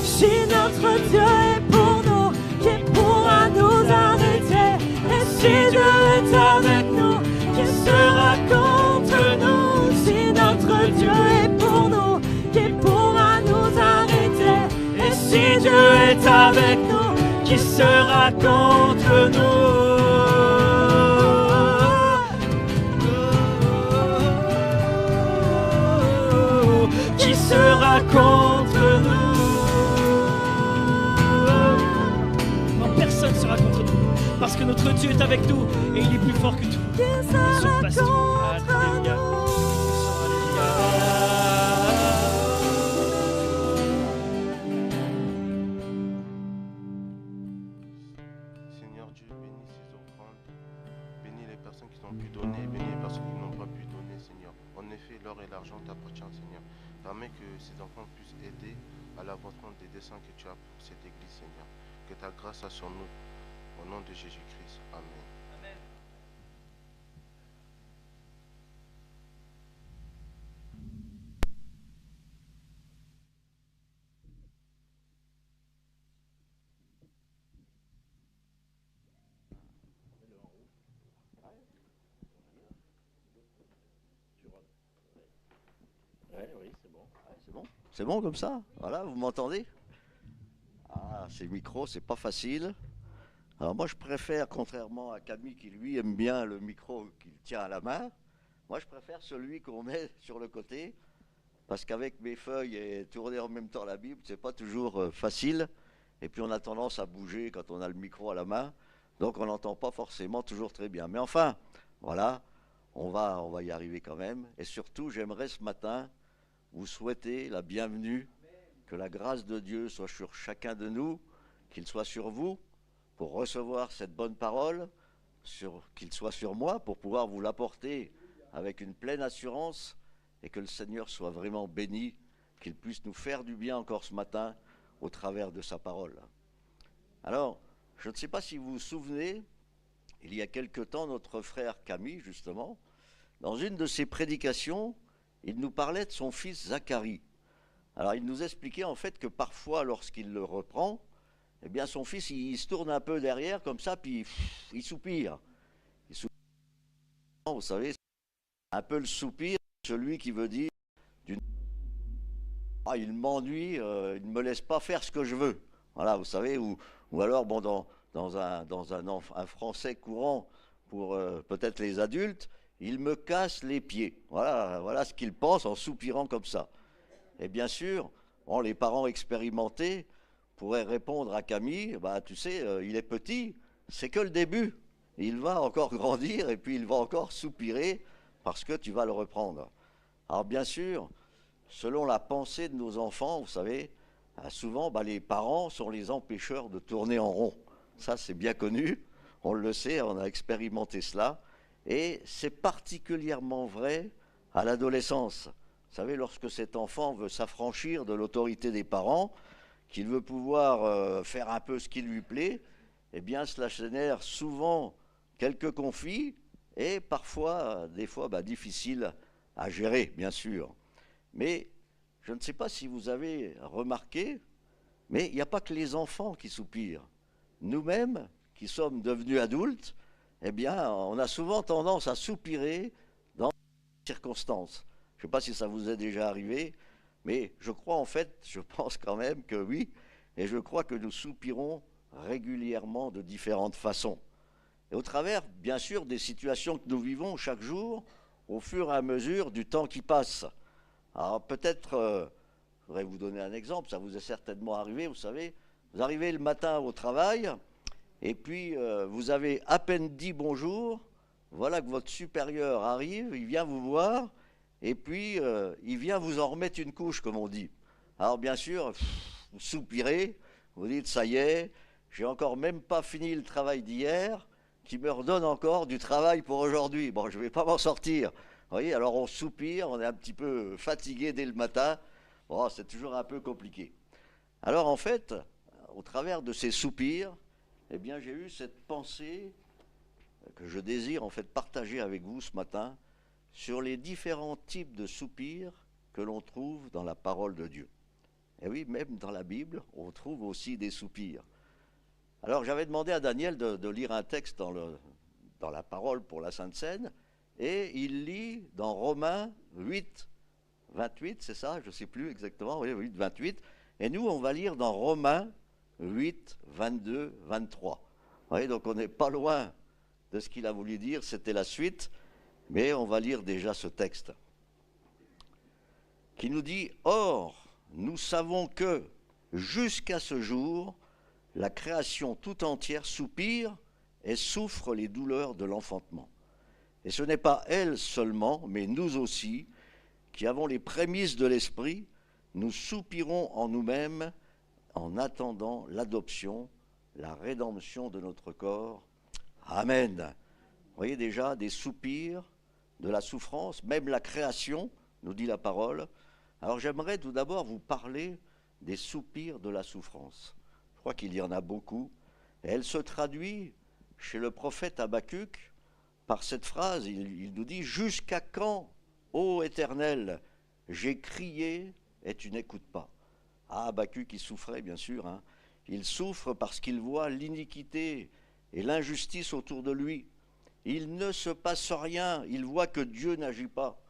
Si notre Dieu est pour nous, qui pourra nous arrêter? Et si Dieu est avec nous, qui sera contre nous? Si notre Dieu est pour nous, qui pourra nous arrêter? Et si Dieu est avec nous, qui sera contre nous? Qui sera contre nous? Non, personne ne sera contre nous. Parce que notre Dieu est avec nous et il est plus fort que tout. Qui Il sera surpasse tout. contre Alléluia. nous? Seigneur Dieu, bénis ces offrandes. Bénis les personnes qui ont pu donner. Bénis les personnes qui n'ont pas pu donner, Seigneur. En effet, l'or et l'argent t'appartiennent, Seigneur. Permets que ces enfants puissent aider à l'avancement des desseins que tu as pour cette église, Seigneur. Que ta grâce soit sur nous. Au nom de Jésus-Christ. Amen. Oui, c'est bon. C'est bon? C'est bon comme ça? Voilà, vous m'entendez? Ah, ces micros, c'est pas facile. Alors moi, je préfère, contrairement à Camille qui lui aime bien le micro qu'il tient à la main, moi je préfère celui qu'on met sur le côté, parce qu'avec mes feuilles et tourner en même temps la Bible, c'est pas toujours facile. Et puis on a tendance à bouger quand on a le micro à la main, donc on n'entend pas forcément toujours très bien. Mais enfin, voilà, on va y arriver quand même. Et surtout, j'aimerais ce matin vous souhaiter la bienvenue, que la grâce de Dieu soit sur chacun de nous, qu'il soit sur vous pour recevoir cette bonne parole, qu'il soit sur moi pour pouvoir vous l'apporter avec une pleine assurance, et que le Seigneur soit vraiment béni, qu'il puisse nous faire du bien encore ce matin au travers de sa parole. Alors, je ne sais pas si vous vous souvenez, il y a quelque temps, notre frère Camille, justement, dans une de ses prédications, il nous parlait de son fils Zacharie. Alors, il nous expliquait en fait que parfois, lorsqu'il le reprend, eh bien, son fils, il se tourne un peu derrière, comme ça, puis il soupire. Vous savez, c'est un peu le soupir de celui qui veut dire « Ah, il m'ennuie, il ne me laisse pas faire ce que je veux. » Voilà, vous savez, ou alors, bon, dans un français courant pour peut-être les adultes, il me casse les pieds. Voilà ce qu'il pense en soupirant comme ça. Et bien sûr, les parents expérimentés pourraient répondre à Camille, bah, tu sais, il est petit, c'est que le début. Il va encore grandir et puis il va encore soupirer parce que tu vas le reprendre. Alors bien sûr, selon la pensée de nos enfants, vous savez, souvent les parents sont les empêcheurs de tourner en rond. Ça c'est bien connu, on le sait, on a expérimenté cela. Et c'est particulièrement vrai à l'adolescence. Vous savez, lorsque cet enfant veut s'affranchir de l'autorité des parents, qu'il veut pouvoir faire un peu ce qui lui plaît, eh bien cela génère souvent quelques conflits et parfois, des fois, difficiles à gérer, bien sûr. Mais je ne sais pas si vous avez remarqué, mais il n'y a pas que les enfants qui soupirent. Nous-mêmes, qui sommes devenus adultes, eh bien, on a souvent tendance à soupirer dans des circonstances. Je ne sais pas si ça vous est déjà arrivé, mais je crois en fait, je pense quand même que oui, et je crois que nous soupirons régulièrement de différentes façons. Et au travers, bien sûr, des situations que nous vivons chaque jour, au fur et à mesure du temps qui passe. Alors peut-être, je voudrais vous donner un exemple, ça vous est certainement arrivé, vous savez, vous arrivez le matin au travail, et puis vous avez à peine dit bonjour, voilà que votre supérieur arrive, il vient vous voir, et puis il vient vous en remettre une couche, comme on dit. Alors bien sûr, vous soupirez, vous dites, ça y est, j'ai encore même pas fini le travail d'hier, qui me redonne encore du travail pour aujourd'hui. Bon, je ne vais pas m'en sortir. Vous voyez, alors on soupire, on est un petit peu fatigué dès le matin. Bon, c'est toujours un peu compliqué. Alors en fait, au travers de ces soupirs, eh bien j'ai eu cette pensée que je désire en fait partager avec vous ce matin sur les différents types de soupirs que l'on trouve dans la parole de Dieu. Et oui, même dans la Bible, on trouve aussi des soupirs. Alors j'avais demandé à Daniel de lire un texte dans la parole pour la Sainte Seine, et il lit dans Romains 8, 28, c'est ça, je ne sais plus exactement, oui, 8, 28, et nous on va lire dans Romains 8, 22, 23. Vous voyez, donc on n'est pas loin de ce qu'il a voulu dire, c'était la suite, mais on va lire déjà ce texte, qui nous dit « Or, nous savons que, jusqu'à ce jour, la création tout entière soupire et souffre les douleurs de l'enfantement. Et ce n'est pas elle seulement, mais nous aussi, qui avons les prémices de l'esprit, nous soupirons en nous-mêmes en attendant l'adoption, la rédemption de notre corps. Amen. Vous voyez déjà des soupirs, de la souffrance, même la création, nous dit la parole. Alors j'aimerais tout d'abord vous parler des soupirs de la souffrance. Je crois qu'il y en a beaucoup. Et elle se traduit chez le prophète Habakkuk par cette phrase. Il nous dit « Jusqu'à quand, ô Éternel, j'ai crié et tu n'écoutes pas ?» Ah, Habakkuk, il souffrait, bien sûr. Hein. Il souffre parce qu'il voit l'iniquité et l'injustice autour de lui. Il ne se passe rien. Il voit que Dieu n'agit pas.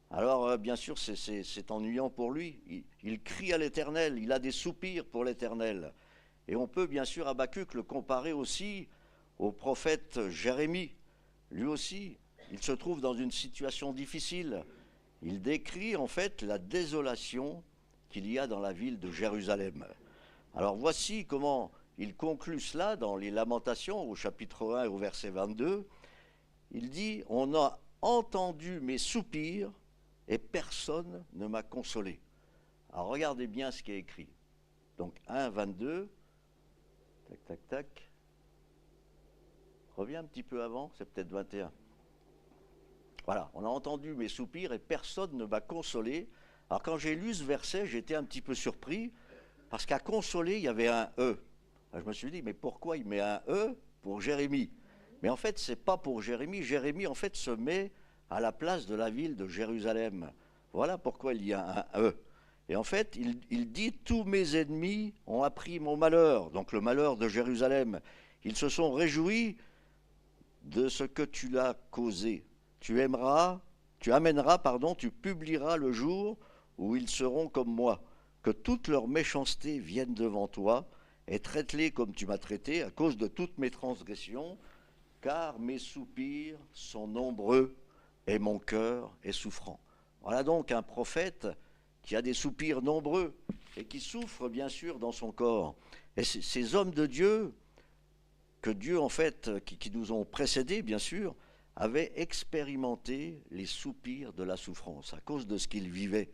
Alors, bien sûr, c'est ennuyant pour lui. Il crie à l'Éternel. Il a des soupirs pour l'Éternel. Et on peut bien sûr Habakkuk le comparer aussi au prophète Jérémie. Lui aussi, il se trouve dans une situation difficile. Il décrit en fait la désolation qu'il y a dans la ville de Jérusalem. Alors voici comment il conclut cela dans les Lamentations au chapitre 1 et au verset 22. Il dit « On a entendu mes soupirs et personne ne m'a consolé. » Alors regardez bien ce qui est écrit. Donc 1, 22. Tac, tac, tac. Reviens un petit peu avant, c'est peut-être 21. Voilà, on a entendu mes soupirs et personne ne m'a consolé. Alors quand j'ai lu ce verset, j'étais un petit peu surpris, parce qu'à consoler, il y avait un « e ». Alors, je me suis dit, mais pourquoi il met un « e » pour Jérémie? Mais en fait, ce n'est pas pour Jérémie. Jérémie, en fait, se met à la place de la ville de Jérusalem. Voilà pourquoi il y a un « e ». Et en fait, il dit « Tous mes ennemis ont appris mon malheur », donc le malheur de Jérusalem. Ils se sont réjouis de ce que tu l'as causé. Tu publieras le jour où ils seront comme moi. Que toute leur méchanceté vienne devant toi et traite-les comme tu m'as traité à cause de toutes mes transgressions, car mes soupirs sont nombreux et mon cœur est souffrant. Voilà donc un prophète qui a des soupirs nombreux et qui souffre bien sûr dans son corps. Et ces hommes de Dieu, que Dieu en fait, qui nous ont précédés bien sûr, avaient expérimenté les soupirs de la souffrance à cause de ce qu'ils vivaient.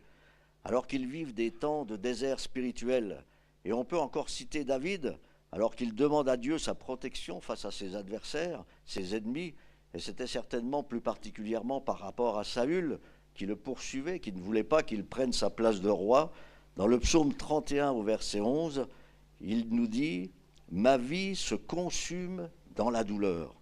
Alors qu'ils vivent des temps de désert spirituel. Et on peut encore citer David, alors qu'il demande à Dieu sa protection face à ses adversaires, ses ennemis, et c'était certainement plus particulièrement par rapport à Saül, qui le poursuivait, qui ne voulait pas qu'il prenne sa place de roi. Dans le psaume 31 au verset 11, il nous dit « Ma vie se consume dans la douleur,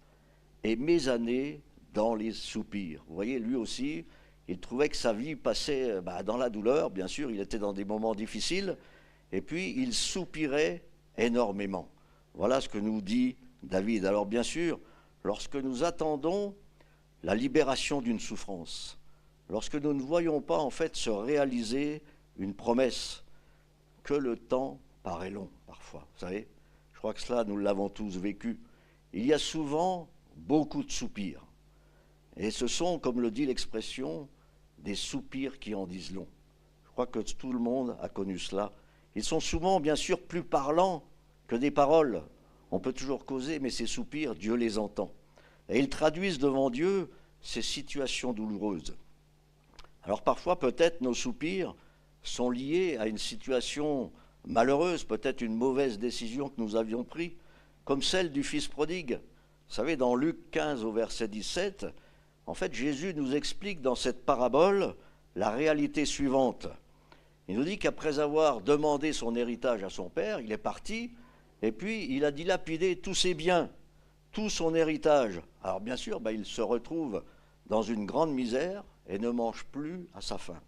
et mes années dans les soupirs. » Vous voyez, lui aussi, il trouvait que sa vie passait dans la douleur. Bien sûr, il était dans des moments difficiles, et puis il soupirait énormément. Voilà ce que nous dit David. Alors bien sûr, lorsque nous attendons la libération d'une souffrance, lorsque nous ne voyons pas en fait se réaliser une promesse, que le temps paraît long parfois, vous savez, je crois que cela nous l'avons tous vécu. Il y a souvent beaucoup de soupirs, et ce sont, comme le dit l'expression, des soupirs qui en disent long. Je crois que tout le monde a connu cela. Ils sont souvent, bien sûr, plus parlants que des paroles. On peut toujours causer, mais ces soupirs, Dieu les entend. Et ils traduisent devant Dieu ces situations douloureuses. Alors parfois, peut-être, nos soupirs sont liés à une situation malheureuse, peut-être une mauvaise décision que nous avions prise, comme celle du fils prodigue. Vous savez, dans Luc 15 au verset 17, en fait, Jésus nous explique dans cette parabole la réalité suivante. Il nous dit qu'après avoir demandé son héritage à son père, il est parti, et puis il a dilapidé tous ses biens, tout son héritage. Alors bien sûr, il se retrouve dans une grande misère et ne mange plus à sa faim.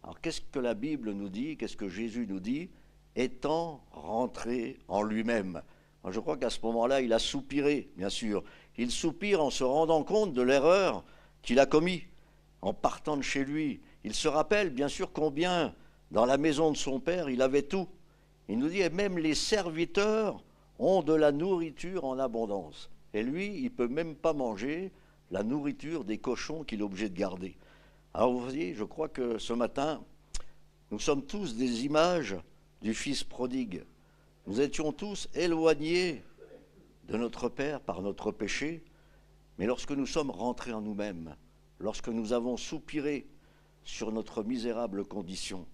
Alors qu'est-ce que la Bible nous dit, qu'est-ce que Jésus nous dit? Étant rentré en lui-même. Alors, je crois qu'à ce moment-là, il a soupiré, bien sûr. Il soupire en se rendant compte de l'erreur qu'il a commise, en partant de chez lui. Il se rappelle, bien sûr, combien, dans la maison de son père, il avait tout. Il nous dit, et même les serviteurs ont de la nourriture en abondance. Et lui, il ne peut même pas manger la nourriture des cochons qu'il est obligé de garder. Alors vous voyez, je crois que ce matin, nous sommes tous des images du fils prodigue. Nous étions tous éloignés de notre Père par notre péché, mais lorsque nous sommes rentrés en nous-mêmes, lorsque nous avons soupiré sur notre misérable condition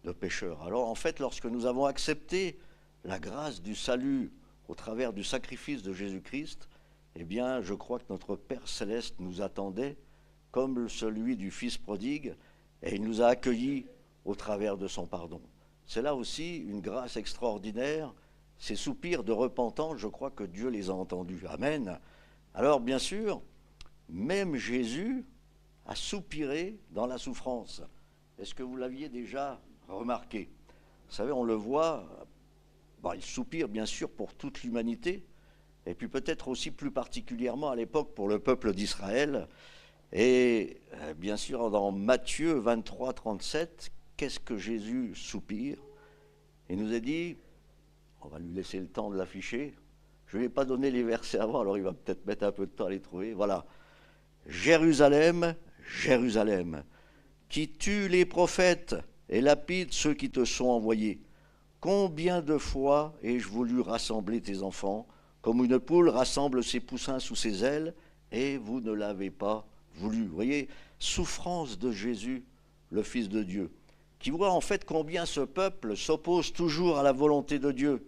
de pécheurs, alors en fait, lorsque nous avons accepté la grâce du salut au travers du sacrifice de Jésus-Christ, eh bien, je crois que notre Père céleste nous attendait comme celui du fils prodigue, et il nous a accueillis au travers de son pardon. C'est là aussi une grâce extraordinaire. Ces soupirs de repentance, je crois que Dieu les a entendus. Amen. Alors, bien sûr, même Jésus a soupiré dans la souffrance. Est-ce que vous l'aviez déjà remarqué? Vous savez, on le voit, il soupire bien sûr pour toute l'humanité, et puis peut-être aussi plus particulièrement à l'époque pour le peuple d'Israël. Et bien sûr, dans Matthieu 23, 37, qu'est-ce que Jésus soupire? Il nous a dit, on va lui laisser le temps de l'afficher, je ne vais pas donner les versets avant, alors il va peut-être mettre un peu de temps à les trouver. Voilà. Jérusalem, Jérusalem, qui tue les prophètes et lapide ceux qui te sont envoyés. Combien de fois ai-je voulu rassembler tes enfants, comme une poule rassemble ses poussins sous ses ailes, et vous ne l'avez pas voulu. Vous voyez, souffrance de Jésus, le Fils de Dieu, qui voit en fait combien ce peuple s'oppose toujours à la volonté de Dieu.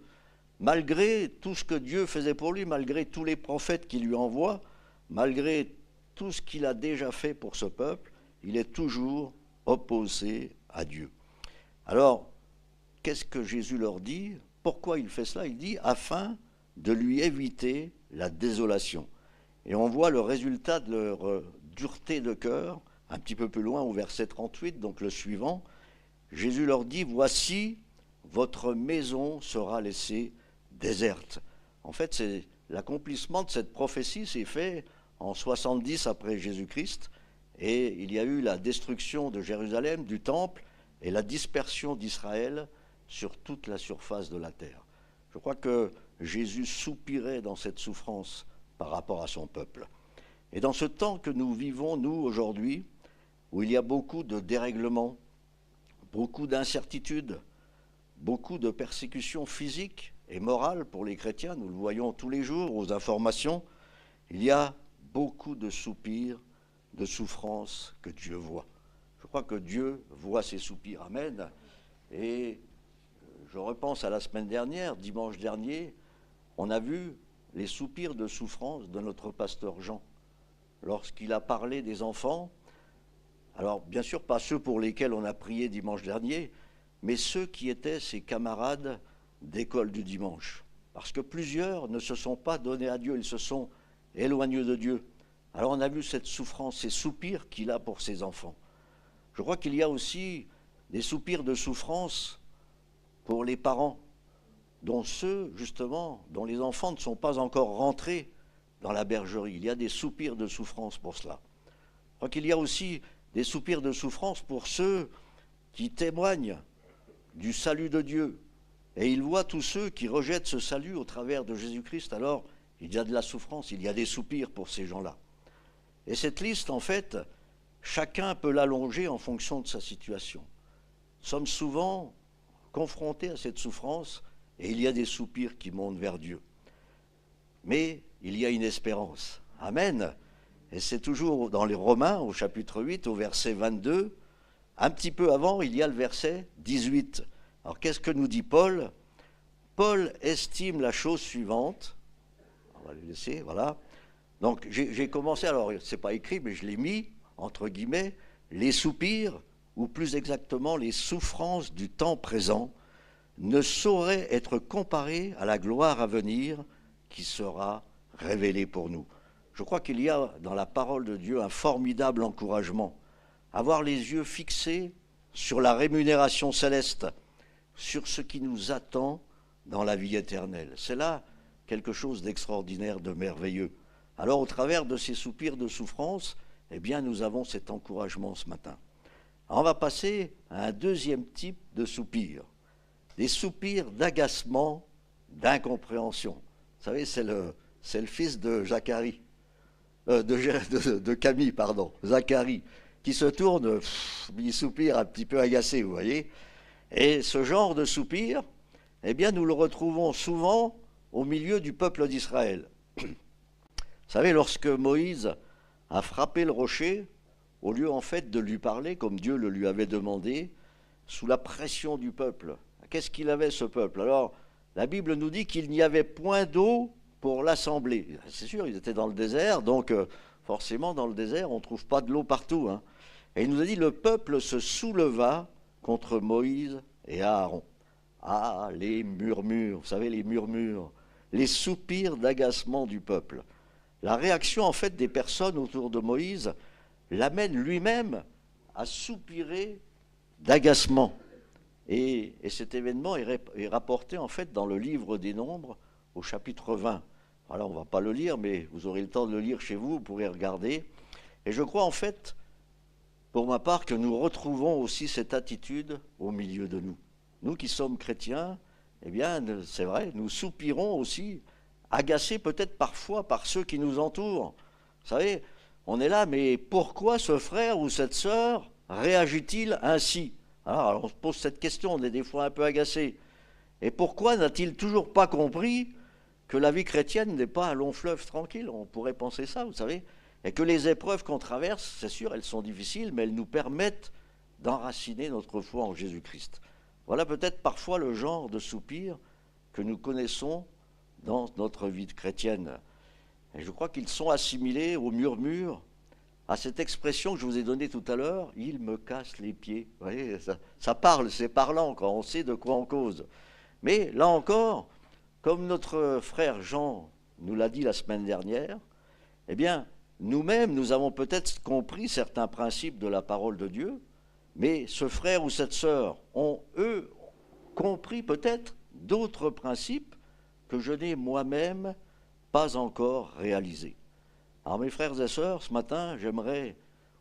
Malgré tout ce que Dieu faisait pour lui, malgré tous les prophètes qu'il lui envoie, malgré tout ce qu'il a déjà fait pour ce peuple, il est toujours opposé à Dieu. Alors, qu'est-ce que Jésus leur dit? Pourquoi il fait cela? Il dit afin de lui éviter la désolation. Et on voit le résultat de leur dureté de cœur, un petit peu plus loin au verset 38, donc le suivant. Jésus leur dit, voici, votre maison sera laissée déserte. En fait, c'est l'accomplissement de cette prophétie s'est fait en 70 après Jésus-Christ, et il y a eu la destruction de Jérusalem, du temple, et la dispersion d'Israël sur toute la surface de la terre. Je crois que Jésus soupirait dans cette souffrance par rapport à son peuple. Et dans ce temps que nous vivons, nous, aujourd'hui, où il y a beaucoup de dérèglements, beaucoup d'incertitudes, beaucoup de persécutions physiques et morales pour les chrétiens, nous le voyons tous les jours aux informations, il y a beaucoup de soupirs, de souffrances que Dieu voit. Je crois que Dieu voit ces soupirs. Amen. Et je repense à la semaine dernière, dimanche dernier, on a vu les soupirs de souffrance de notre pasteur Jean. Lorsqu'il a parlé des enfants, alors bien sûr pas ceux pour lesquels on a prié dimanche dernier, mais ceux qui étaient ses camarades d'école du dimanche. Parce que plusieurs ne se sont pas donnés à Dieu, ils se sont éloignés de Dieu. Alors on a vu cette souffrance, ces soupirs qu'il a pour ses enfants. Je crois qu'il y a aussi des soupirs de souffrance pour les parents, dont ceux, justement, dont les enfants ne sont pas encore rentrés dans la bergerie. Il y a des soupirs de souffrance pour cela. Je crois qu'il y a aussi des soupirs de souffrance pour ceux qui témoignent du salut de Dieu. Et ils voient tous ceux qui rejettent ce salut au travers de Jésus-Christ. Alors, il y a de la souffrance, il y a des soupirs pour ces gens-là. Et cette liste, en fait, chacun peut l'allonger en fonction de sa situation. Nous sommes souvent confrontés à cette souffrance et il y a des soupirs qui montent vers Dieu. Mais il y a une espérance. Amen. Et c'est toujours dans les Romains, au chapitre 8, au verset 22. Un petit peu avant, il y a le verset 18. Alors qu'est-ce que nous dit Paul? Paul estime la chose suivante. On va le laisser, voilà. Donc j'ai commencé, alors c'est pas écrit, mais je l'ai mis, entre guillemets, les soupirs, ou plus exactement les souffrances du temps présent, ne sauraient être comparées à la gloire à venir qui sera révélée pour nous. Je crois qu'il y a dans la parole de Dieu un formidable encouragement. Avoir les yeux fixés sur la rémunération céleste, sur ce qui nous attend dans la vie éternelle. C'est là quelque chose d'extraordinaire, de merveilleux. Alors, au travers de ces soupirs de souffrance, eh bien, nous avons cet encouragement ce matin. Alors, on va passer à un deuxième type de soupir. Des soupirs d'agacement, d'incompréhension. Vous savez, c'est le fils de Zacharie, de Camille, pardon, Zacharie, qui se tourne, il soupire un petit peu agacé, vous voyez. Et ce genre de soupir, eh bien, nous le retrouvons souvent au milieu du peuple d'Israël. Vous savez, lorsque Moïse a frappé le rocher, au lieu en fait de lui parler, comme Dieu le lui avait demandé, sous la pression du peuple, qu'est-ce qu'il avait ce peuple? Alors, la Bible nous dit qu'il n'y avait point d'eau pour l'assembler. C'est sûr, ils étaient dans le désert, donc forcément, dans le désert, on ne trouve pas de l'eau partout. Hein. Et il nous a dit, le peuple se souleva contre Moïse et Aaron. Ah, les murmures, vous savez, les murmures, les soupirs d'agacement du peuple. La réaction, en fait, des personnes autour de Moïse l'amène lui-même à soupirer d'agacement. Et cet événement est rapporté, en fait, dans le livre des Nombres, au chapitre 20. Alors, on ne va pas le lire, mais vous aurez le temps de le lire chez vous, vous pourrez regarder. Et je crois, en fait, pour ma part, que nous retrouvons aussi cette attitude au milieu de nous. Nous qui sommes chrétiens, eh bien, c'est vrai, nous soupirons aussi, agacés peut-être parfois par ceux qui nous entourent. Vous savez, on est là, mais pourquoi ce frère ou cette sœur réagit-il ainsi? Alors, on se pose cette question, on est des fois un peu agacés. Et pourquoi n'a-t-il toujours pas compris que la vie chrétienne n'est pas un long fleuve tranquille? On pourrait penser ça, vous savez. Et que les épreuves qu'on traverse, c'est sûr, elles sont difficiles, mais elles nous permettent d'enraciner notre foi en Jésus-Christ. Voilà peut-être parfois le genre de soupir que nous connaissons dans notre vie chrétienne. Et je crois qu'ils sont assimilés au murmure, à cette expression que je vous ai donnée tout à l'heure, « il me casse les pieds ». Vous voyez, ça parle, c'est parlant quand on sait de quoi on cause. Mais là encore, comme notre frère Jean nous l'a dit la semaine dernière, eh bien, nous-mêmes, nous avons peut-être compris certains principes de la parole de Dieu, mais ce frère ou cette sœur ont, eux, compris peut-être d'autres principes que je n'ai moi-même pas encore réalisés. Alors mes frères et sœurs, ce matin, j'aimerais,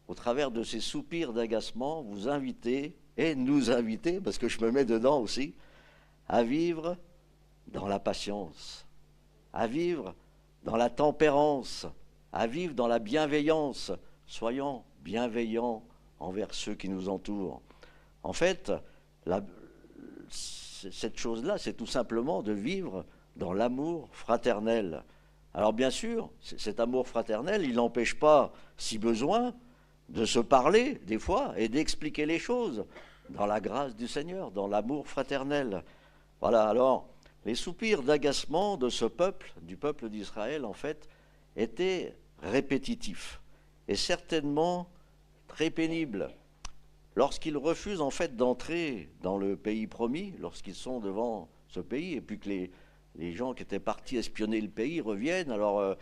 au travers de ces soupirs d'agacement, vous inviter, et nous inviter, parce que je me mets dedans aussi, à vivre dans la patience, à vivre dans la tempérance, à vivre dans la bienveillance. Soyons bienveillants envers ceux qui nous entourent. En fait, cette chose-là, c'est tout simplement de vivre dans l'amour fraternel. Alors bien sûr, cet amour fraternel, il n'empêche pas, si besoin, de se parler des fois et d'expliquer les choses dans la grâce du Seigneur, dans l'amour fraternel. Voilà, alors, les soupirs d'agacement de ce peuple, du peuple d'Israël, en fait, étaient répétitifs et certainement très pénibles. Lorsqu'ils refusent en fait d'entrer dans le pays promis, lorsqu'ils sont devant ce pays, et puis que les gens qui étaient partis espionner le pays reviennent, alors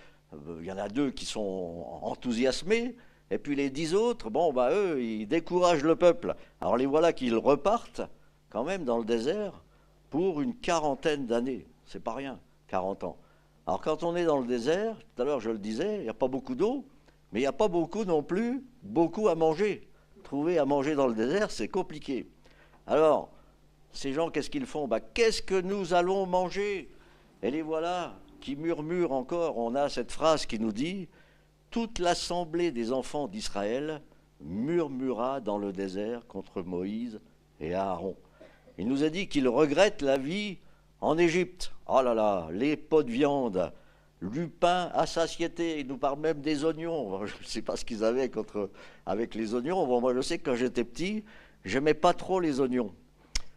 il y en a 2 qui sont enthousiasmés, et puis les 10 autres, bon, bah eux, ils découragent le peuple. Alors les voilà qu'ils repartent quand même dans le désert pour une 40aine d'années. C'est pas rien, 40 ans. Alors quand on est dans le désert, tout à l'heure je le disais, il n'y a pas beaucoup d'eau, mais il n'y a pas beaucoup non plus, beaucoup à manger. Trouver à manger dans le désert, c'est compliqué. Alors, ces gens, qu'est-ce qu'ils font? Qu'est-ce que nous allons manger? Et les voilà qui murmurent encore. On a cette phrase qui nous dit « Toute l'assemblée des enfants d'Israël murmura dans le désert contre Moïse et Aaron. » Il nous a dit qu'ils regrettent la vie en Égypte. Oh là là, les pots de viande, du pain à satiété, ils nous parlent même des oignons. Je ne sais pas ce qu'ils avaient avec les oignons. Bon, moi, je sais que quand j'étais petit, je n'aimais pas trop les oignons.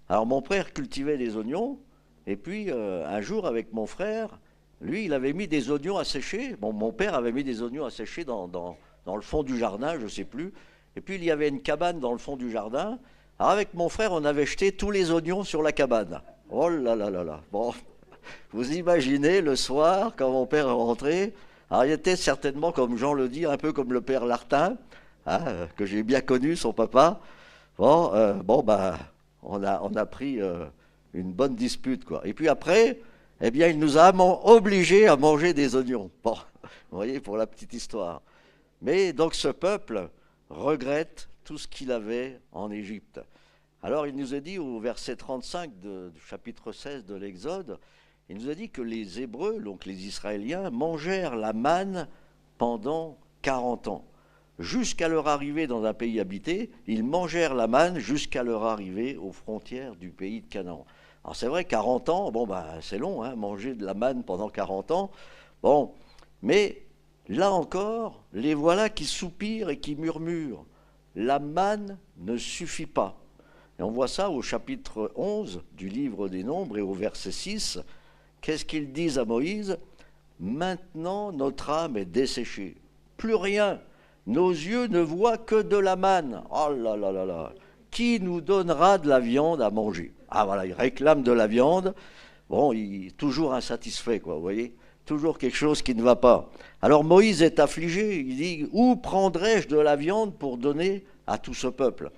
Alors, mon frère cultivait des oignons, et puis, un jour, avec mon frère, lui, il avait mis des oignons à sécher. Bon, mon père avait mis des oignons à sécher dans le fond du jardin, je ne sais plus. Et puis, il y avait une cabane dans le fond du jardin. Alors, avec mon frère, on avait jeté tous les oignons sur la cabane. Oh là là là là. Bon. Vous imaginez, le soir, quand mon père est rentré, alors il était certainement, comme Jean le dit, un peu comme le père Lartin, hein, que j'ai bien connu, son papa. Bon, on a pris une bonne dispute, quoi. Et puis après, eh bien, il nous a obligés à manger des oignons. Bon, vous voyez, pour la petite histoire. Mais donc ce peuple regrette tout ce qu'il avait en Égypte. Alors il nous a dit au verset 35 du chapitre 16 de l'Exode, il nous a dit que les Hébreux, donc les Israéliens, mangèrent la manne pendant 40 ans. Jusqu'à leur arrivée dans un pays habité, ils mangèrent la manne jusqu'à leur arrivée aux frontières du pays de Canaan. Alors c'est vrai, 40 ans, bon c'est long, hein, manger de la manne pendant 40 ans. Bon, mais là encore, les voilà qui soupirent et qui murmurent. La manne ne suffit pas. Et on voit ça au chapitre 11 du livre des Nombres et au verset 6. Qu'est-ce qu'ils disent à Moïse? Maintenant, notre âme est desséchée. Plus rien. Nos yeux ne voient que de la manne. Oh là là là là. Qui nous donnera de la viande à manger? Ah voilà, ils réclament de la viande. Bon, toujours insatisfait, quoi, vous voyez? Toujours quelque chose qui ne va pas. Alors Moïse est affligé. Il dit, où prendrai-je de la viande pour donner à tout ce peuple?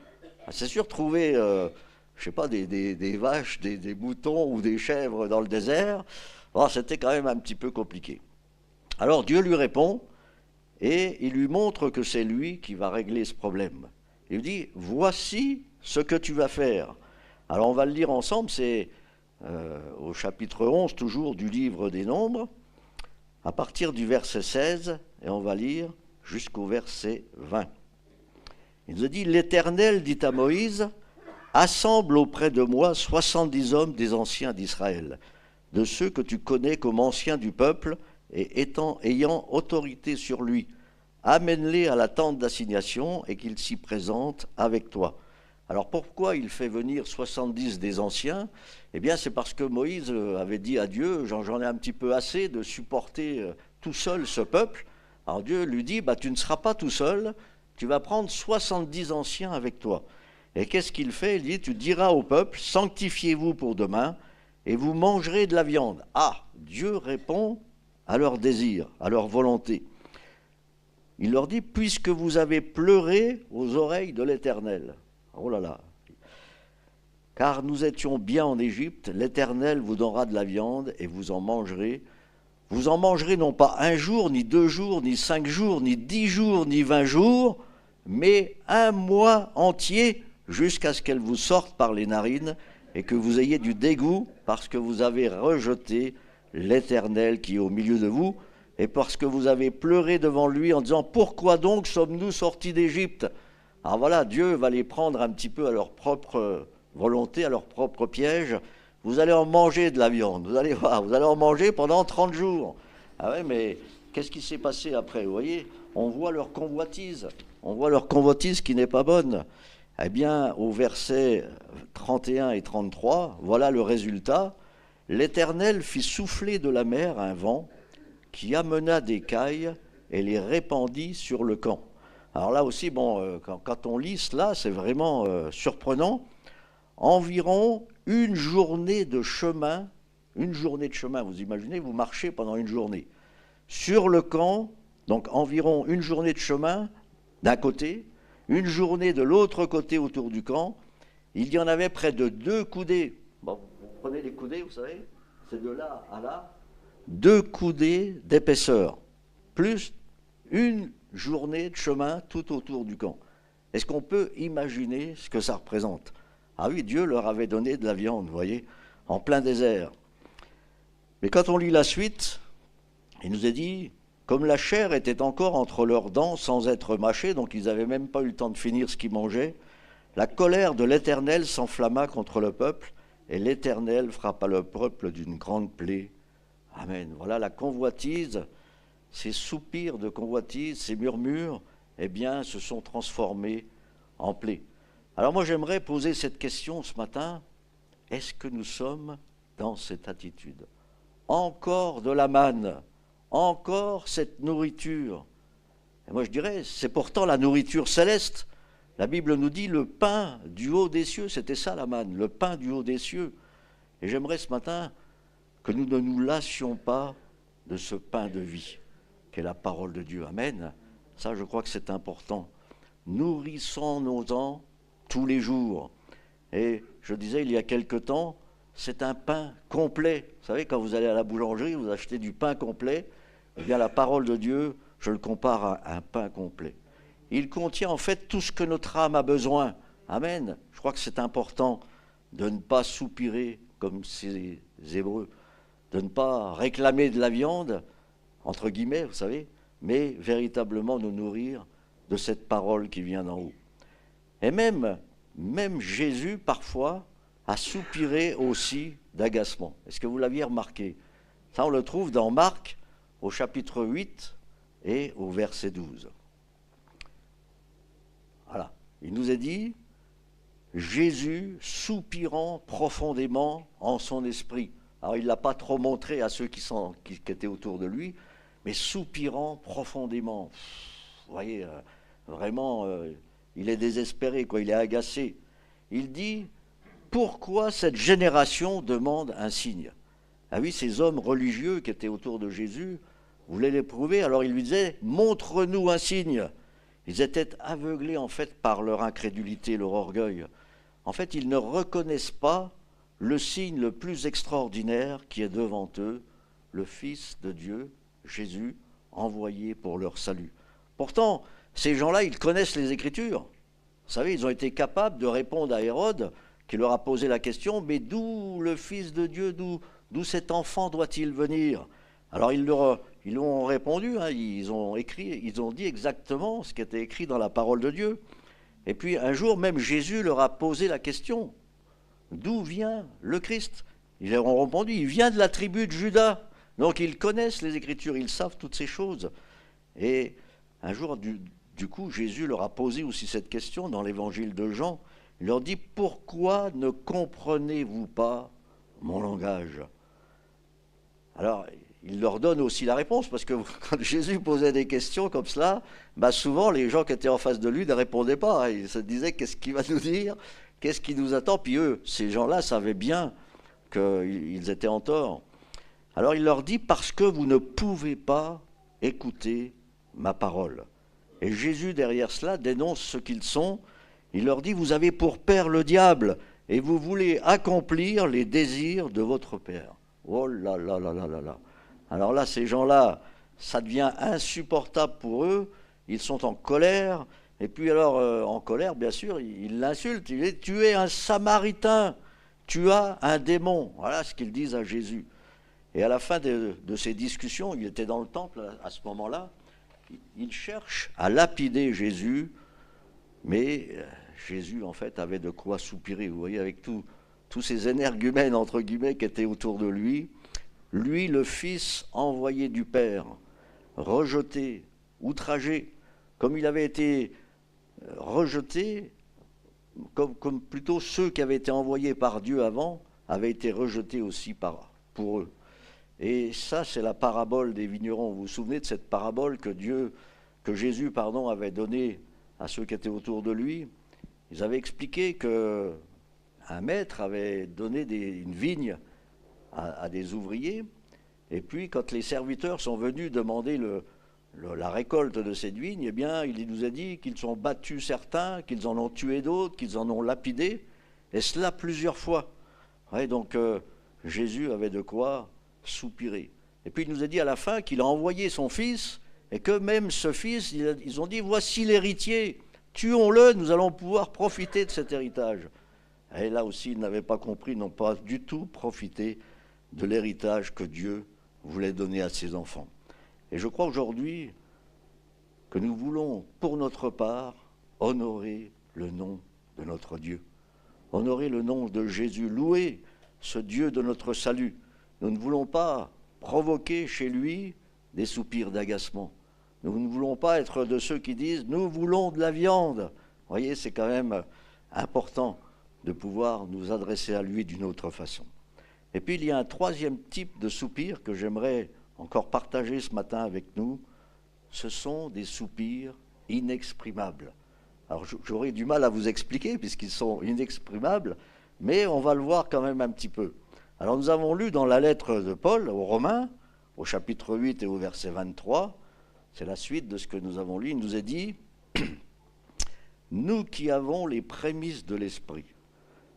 C'est sûr, trouver, je sais pas, des vaches, des moutons ou des chèvres dans le désert, bon, c'était quand même un petit peu compliqué. Alors Dieu lui répond et il lui montre que c'est lui qui va régler ce problème. Il lui dit, voici ce que tu vas faire. Alors on va le lire ensemble, c'est au chapitre 11, toujours du livre des Nombres, à partir du verset 16, et on va lire jusqu'au verset 20. Il nous a dit, l'Éternel dit à Moïse, assemble auprès de moi 70 hommes des anciens d'Israël, de ceux que tu connais comme anciens du peuple et ayant autorité sur lui. Amène-les à la tente d'assignation et qu'ils s'y présentent avec toi. Alors pourquoi il fait venir 70 des anciens? Eh bien c'est parce que Moïse avait dit à Dieu, j'en ai un petit peu assez de supporter tout seul ce peuple. Alors Dieu lui dit, tu ne seras pas tout seul, tu vas prendre 70 anciens avec toi. Et qu'est-ce qu'il fait? Il dit, tu diras au peuple, sanctifiez-vous pour demain, et vous mangerez de la viande. Ah, Dieu répond à leur désir, à leur volonté. Il leur dit, puisque vous avez pleuré aux oreilles de l'Éternel. Oh là là. Car nous étions bien en Égypte, l'Éternel vous donnera de la viande, et vous en mangerez. Vous en mangerez non pas 1 jour, ni 2 jours, ni 5 jours, ni 10 jours, ni 20 jours, mais 1 mois entier, jusqu'à ce qu'elle vous sorte par les narines et que vous ayez du dégoût parce que vous avez rejeté l'Éternel qui est au milieu de vous et parce que vous avez pleuré devant lui en disant « Pourquoi donc sommes-nous sortis d'Égypte ?» Alors voilà, Dieu va les prendre un petit peu à leur propre volonté, à leur propre piège. Vous allez en manger de la viande, vous allez voir, vous allez en manger pendant 30 jours. Ah ouais, mais qu'est-ce qui s'est passé après? Vous voyez, on voit leur convoitise qui n'est pas bonne. Eh bien, au verset 31 et 33, voilà le résultat. L'Éternel fit souffler de la mer un vent qui amena des cailles et les répandit sur le camp. Alors là aussi, bon, quand on lit cela, c'est vraiment surprenant. Environ une journée de chemin, vous imaginez, vous marchez pendant une journée. Sur le camp, donc environ une journée de chemin d'un côté, une journée de l'autre côté autour du camp, il y en avait près de 2 coudées. Bon, vous prenez les coudées, vous savez, c'est de là à là, 2 coudées d'épaisseur, plus une journée de chemin tout autour du camp. Est-ce qu'on peut imaginer ce que ça représente? Ah oui, Dieu leur avait donné de la viande, vous voyez, en plein désert. Mais quand on lit la suite, il nous est dit, comme la chair était encore entre leurs dents sans être mâchée, donc ils n'avaient même pas eu le temps de finir ce qu'ils mangeaient, la colère de l'Éternel s'enflamma contre le peuple, et l'Éternel frappa le peuple d'une grande plaie. Amen. Voilà la convoitise, ces soupirs de convoitise, ces murmures, eh bien, se sont transformés en plaie. Alors moi, j'aimerais poser cette question ce matin. Est-ce que nous sommes dans cette attitude? Encore de la manne, encore cette nourriture. Et moi, je dirais, c'est pourtant la nourriture céleste. La Bible nous dit le pain du haut des cieux, c'était ça la manne, le pain du haut des cieux. Et j'aimerais ce matin que nous ne nous lassions pas de ce pain de vie, qu'est la parole de Dieu. Amen. Ça, je crois que c'est important. Nourrissons-nous-en tous les jours. Et je disais il y a quelque temps, c'est un pain complet. Vous savez, quand vous allez à la boulangerie, vous achetez du pain complet. Eh bien, la parole de Dieu, je le compare à un pain complet. Il contient en fait tout ce que notre âme a besoin. Amen. Je crois que c'est important de ne pas soupirer comme ces Hébreux, de ne pas réclamer de la viande, entre guillemets, vous savez, mais véritablement nous nourrir de cette parole qui vient d'en haut. Et même Jésus, parfois, a soupiré aussi d'agacement. Est-ce que vous l'aviez remarqué? Ça, on le trouve dans Marc, au chapitre 8 et au verset 12. Voilà. Il nous est dit, Jésus soupirant profondément en son esprit. Alors, il ne l'a pas trop montré à ceux qui étaient autour de lui, mais soupirant profondément. Vous voyez, vraiment, il est désespéré, quoi, il est agacé. Il dit, pourquoi cette génération demande un signe? Ah oui, ces hommes religieux qui étaient autour de Jésus voulaient l'éprouver, alors il lui disait, montre-nous un signe. Ils étaient aveuglés en fait par leur incrédulité, leur orgueil. En fait, ils ne reconnaissent pas le signe le plus extraordinaire qui est devant eux, le Fils de Dieu, Jésus, envoyé pour leur salut. Pourtant, ces gens-là, ils connaissent les Écritures. Vous savez, ils ont été capables de répondre à Hérode, qui leur a posé la question, mais d'où le Fils de Dieu, d'où cet enfant doit-il venir? Alors ils lui ont répondu, hein, ils ont dit exactement ce qui était écrit dans la parole de Dieu. Et puis un jour, même Jésus leur a posé la question, d'où vient le Christ? Ils leur ont répondu, il vient de la tribu de Juda. Donc ils connaissent les Écritures, ils savent toutes ces choses. Et un jour, du coup, Jésus leur a posé aussi cette question dans l'évangile de Jean. Il leur dit, pourquoi ne comprenez-vous pas mon langage? Alors, il leur donne aussi la réponse, parce que quand Jésus posait des questions comme cela, souvent les gens qui étaient en face de lui ne répondaient pas. Ils se disaient, qu'est-ce qu'il va nous dire? Qu'est-ce qui nous attend? Puis eux, ces gens-là savaient bien qu'ils étaient en tort. Alors il leur dit, parce que vous ne pouvez pas écouter ma parole. Et Jésus, derrière cela, dénonce ce qu'ils sont. Il leur dit, vous avez pour père le diable, et vous voulez accomplir les désirs de votre père. Oh là là là là là là. Alors là, ces gens-là, ça devient insupportable pour eux. Ils sont en colère. Et puis alors, en colère, bien sûr, ils l'insultent. Il dit, tu es un Samaritain, tu as un démon. Voilà ce qu'ils disent à Jésus. Et à la fin de ces discussions, il était dans le temple à ce moment-là, il cherche à lapider Jésus, mais Jésus, en fait, avait de quoi soupirer. Vous voyez, avec tous ces énergumènes, entre guillemets, qui étaient autour de lui, lui, le Fils envoyé du Père, rejeté, outragé, comme il avait été rejeté, comme plutôt ceux qui avaient été envoyés par Dieu avant, avaient été rejetés aussi pour eux. Et ça, c'est la parabole des vignerons. Vous vous souvenez de cette parabole que Jésus, avait donnée à ceux qui étaient autour de lui? Ils avaient expliqué que un maître avait donné une vigne à des ouvriers, et puis quand les serviteurs sont venus demander la récolte de cette vigne, eh bien, il nous a dit qu'ils ont battu certains, qu'ils en ont tué d'autres, qu'ils en ont lapidé, et cela plusieurs fois. Ouais, donc Jésus avait de quoi soupirer. Et puis il nous a dit à la fin qu'il a envoyé son fils, et que même ce fils, ils ont dit, voici l'héritier, tuons-le, nous allons pouvoir profiter de cet héritage. Et là aussi, ils n'avaient pas compris, n'ont pas du tout profité de l'héritage que Dieu voulait donner à ses enfants. Et je crois aujourd'hui que nous voulons, pour notre part, honorer le nom de notre Dieu. Honorer le nom de Jésus, louer ce Dieu de notre salut. Nous ne voulons pas provoquer chez lui des soupirs d'agacement. Nous ne voulons pas être de ceux qui disent « nous voulons de la viande ». Vous voyez, c'est quand même important de pouvoir nous adresser à lui d'une autre façon. Et puis il y a un troisième type de soupir que j'aimerais encore partager ce matin avec nous. Ce sont des soupirs inexprimables. Alors j'aurai du mal à vous expliquer puisqu'ils sont inexprimables, mais on va le voir quand même un petit peu. Alors nous avons lu dans la lettre de Paul aux Romains, au chapitre 8 et au verset 23, c'est la suite de ce que nous avons lu, il nous est dit « Nous qui avons les prémices de l'Esprit,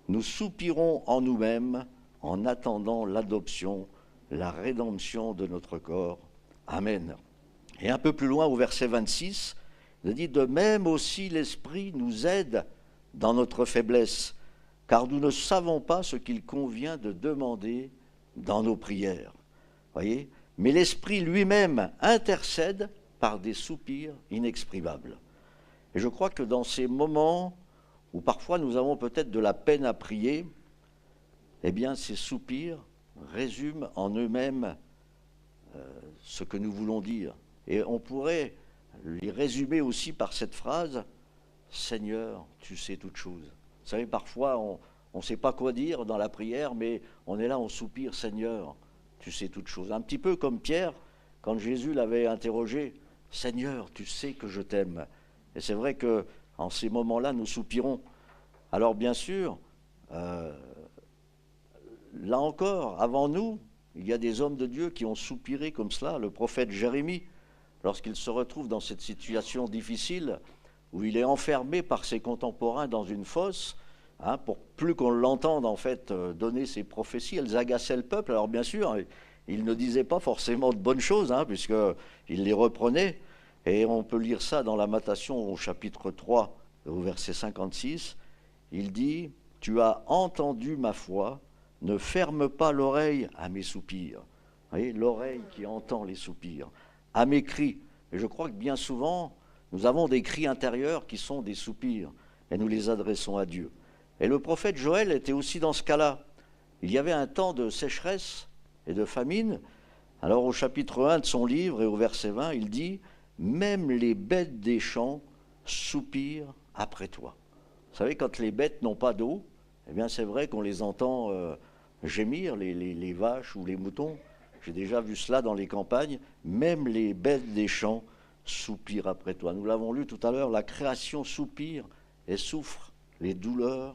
nous soupirons en nous-mêmes en attendant l'adoption, la rédemption de notre corps. Amen. » Et un peu plus loin, au verset 26, il dit « De même aussi l'Esprit nous aide dans notre faiblesse, car nous ne savons pas ce qu'il convient de demander dans nos prières. » Voyez ? Mais l'Esprit lui-même intercède par des soupirs inexprimables. Et je crois que dans ces moments où parfois nous avons peut-être de la peine à prier, eh bien ces soupirs résument en eux-mêmes ce que nous voulons dire. Et on pourrait les résumer aussi par cette phrase « Seigneur, tu sais toutes choses ». Vous savez, parfois on ne sait pas quoi dire dans la prière, mais on est là, on soupire « Seigneur, tu sais toutes choses ». Un petit peu comme Pierre, quand Jésus l'avait interrogé « Seigneur, tu sais que je t'aime ». Et c'est vrai qu'en ces moments-là, nous soupirons. Alors bien sûr, là encore, avant nous, il y a des hommes de Dieu qui ont soupiré comme cela. Le prophète Jérémie, lorsqu'il se retrouve dans cette situation difficile, où il est enfermé par ses contemporains dans une fosse, pour plus qu'on l'entende en fait donner ses prophéties, elles agaçaient le peuple. Alors bien sûr, il ne disait pas forcément de bonnes choses, puisqu'il les reprenait. Et on peut lire ça dans Lamentation au chapitre 3, au verset 56. Il dit « Tu as entendu ma voix, ne ferme pas l'oreille à mes soupirs. » Vous voyez, l'oreille qui entend les soupirs. À mes cris. Et je crois que bien souvent, nous avons des cris intérieurs qui sont des soupirs. Et nous les adressons à Dieu. Et le prophète Joël était aussi dans ce cas-là. Il y avait un temps de sécheresse et de famine. Alors au chapitre 1 de son livre et au verset 20, il dit « Même les bêtes des champs soupirent après toi. » Vous savez, quand les bêtes n'ont pas d'eau, eh bien c'est vrai qu'on les entend gémir, les vaches ou les moutons. J'ai déjà vu cela dans les campagnes. Même les bêtes des champs soupirent après toi. Nous l'avons lu tout à l'heure, la création soupire et souffre les douleurs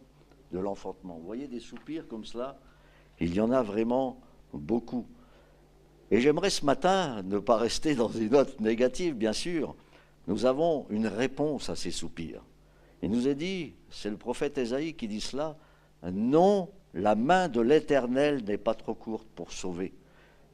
de l'enfantement. Vous voyez des soupirs comme cela, il y en a vraiment beaucoup. Et j'aimerais ce matin ne pas rester dans une note négative, bien sûr. Nous avons une réponse à ces soupirs. Il nous est dit, c'est le prophète Ésaïe qui dit cela, « Non, la main de l'Éternel n'est pas trop courte pour sauver,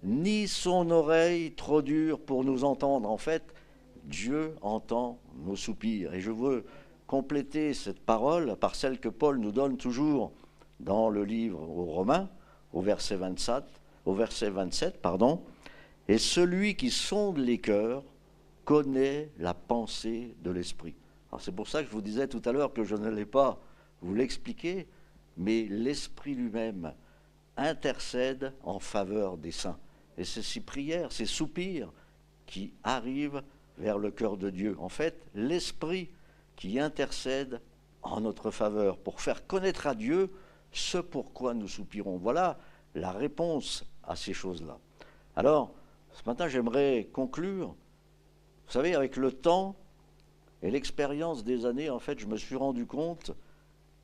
ni son oreille trop dure pour nous entendre. » En fait, Dieu entend nos soupirs. Et je veux compléter cette parole par celle que Paul nous donne toujours dans le livre aux Romains, au verset 27, au verset 27, pardon, « Et celui qui sonde les cœurs connaît la pensée de l'Esprit. » Alors c'est pour ça que je vous disais tout à l'heure que je n'allais pas vous l'expliquer, mais l'Esprit lui-même intercède en faveur des saints. Et c'est ces prières, ces soupirs qui arrivent vers le cœur de Dieu. En fait, l'Esprit qui intercède en notre faveur pour faire connaître à Dieu ce pourquoi nous soupirons. Voilà la réponse à ces choses-là. Alors, ce matin, j'aimerais conclure. Vous savez, avec le temps et l'expérience des années, en fait, je me suis rendu compte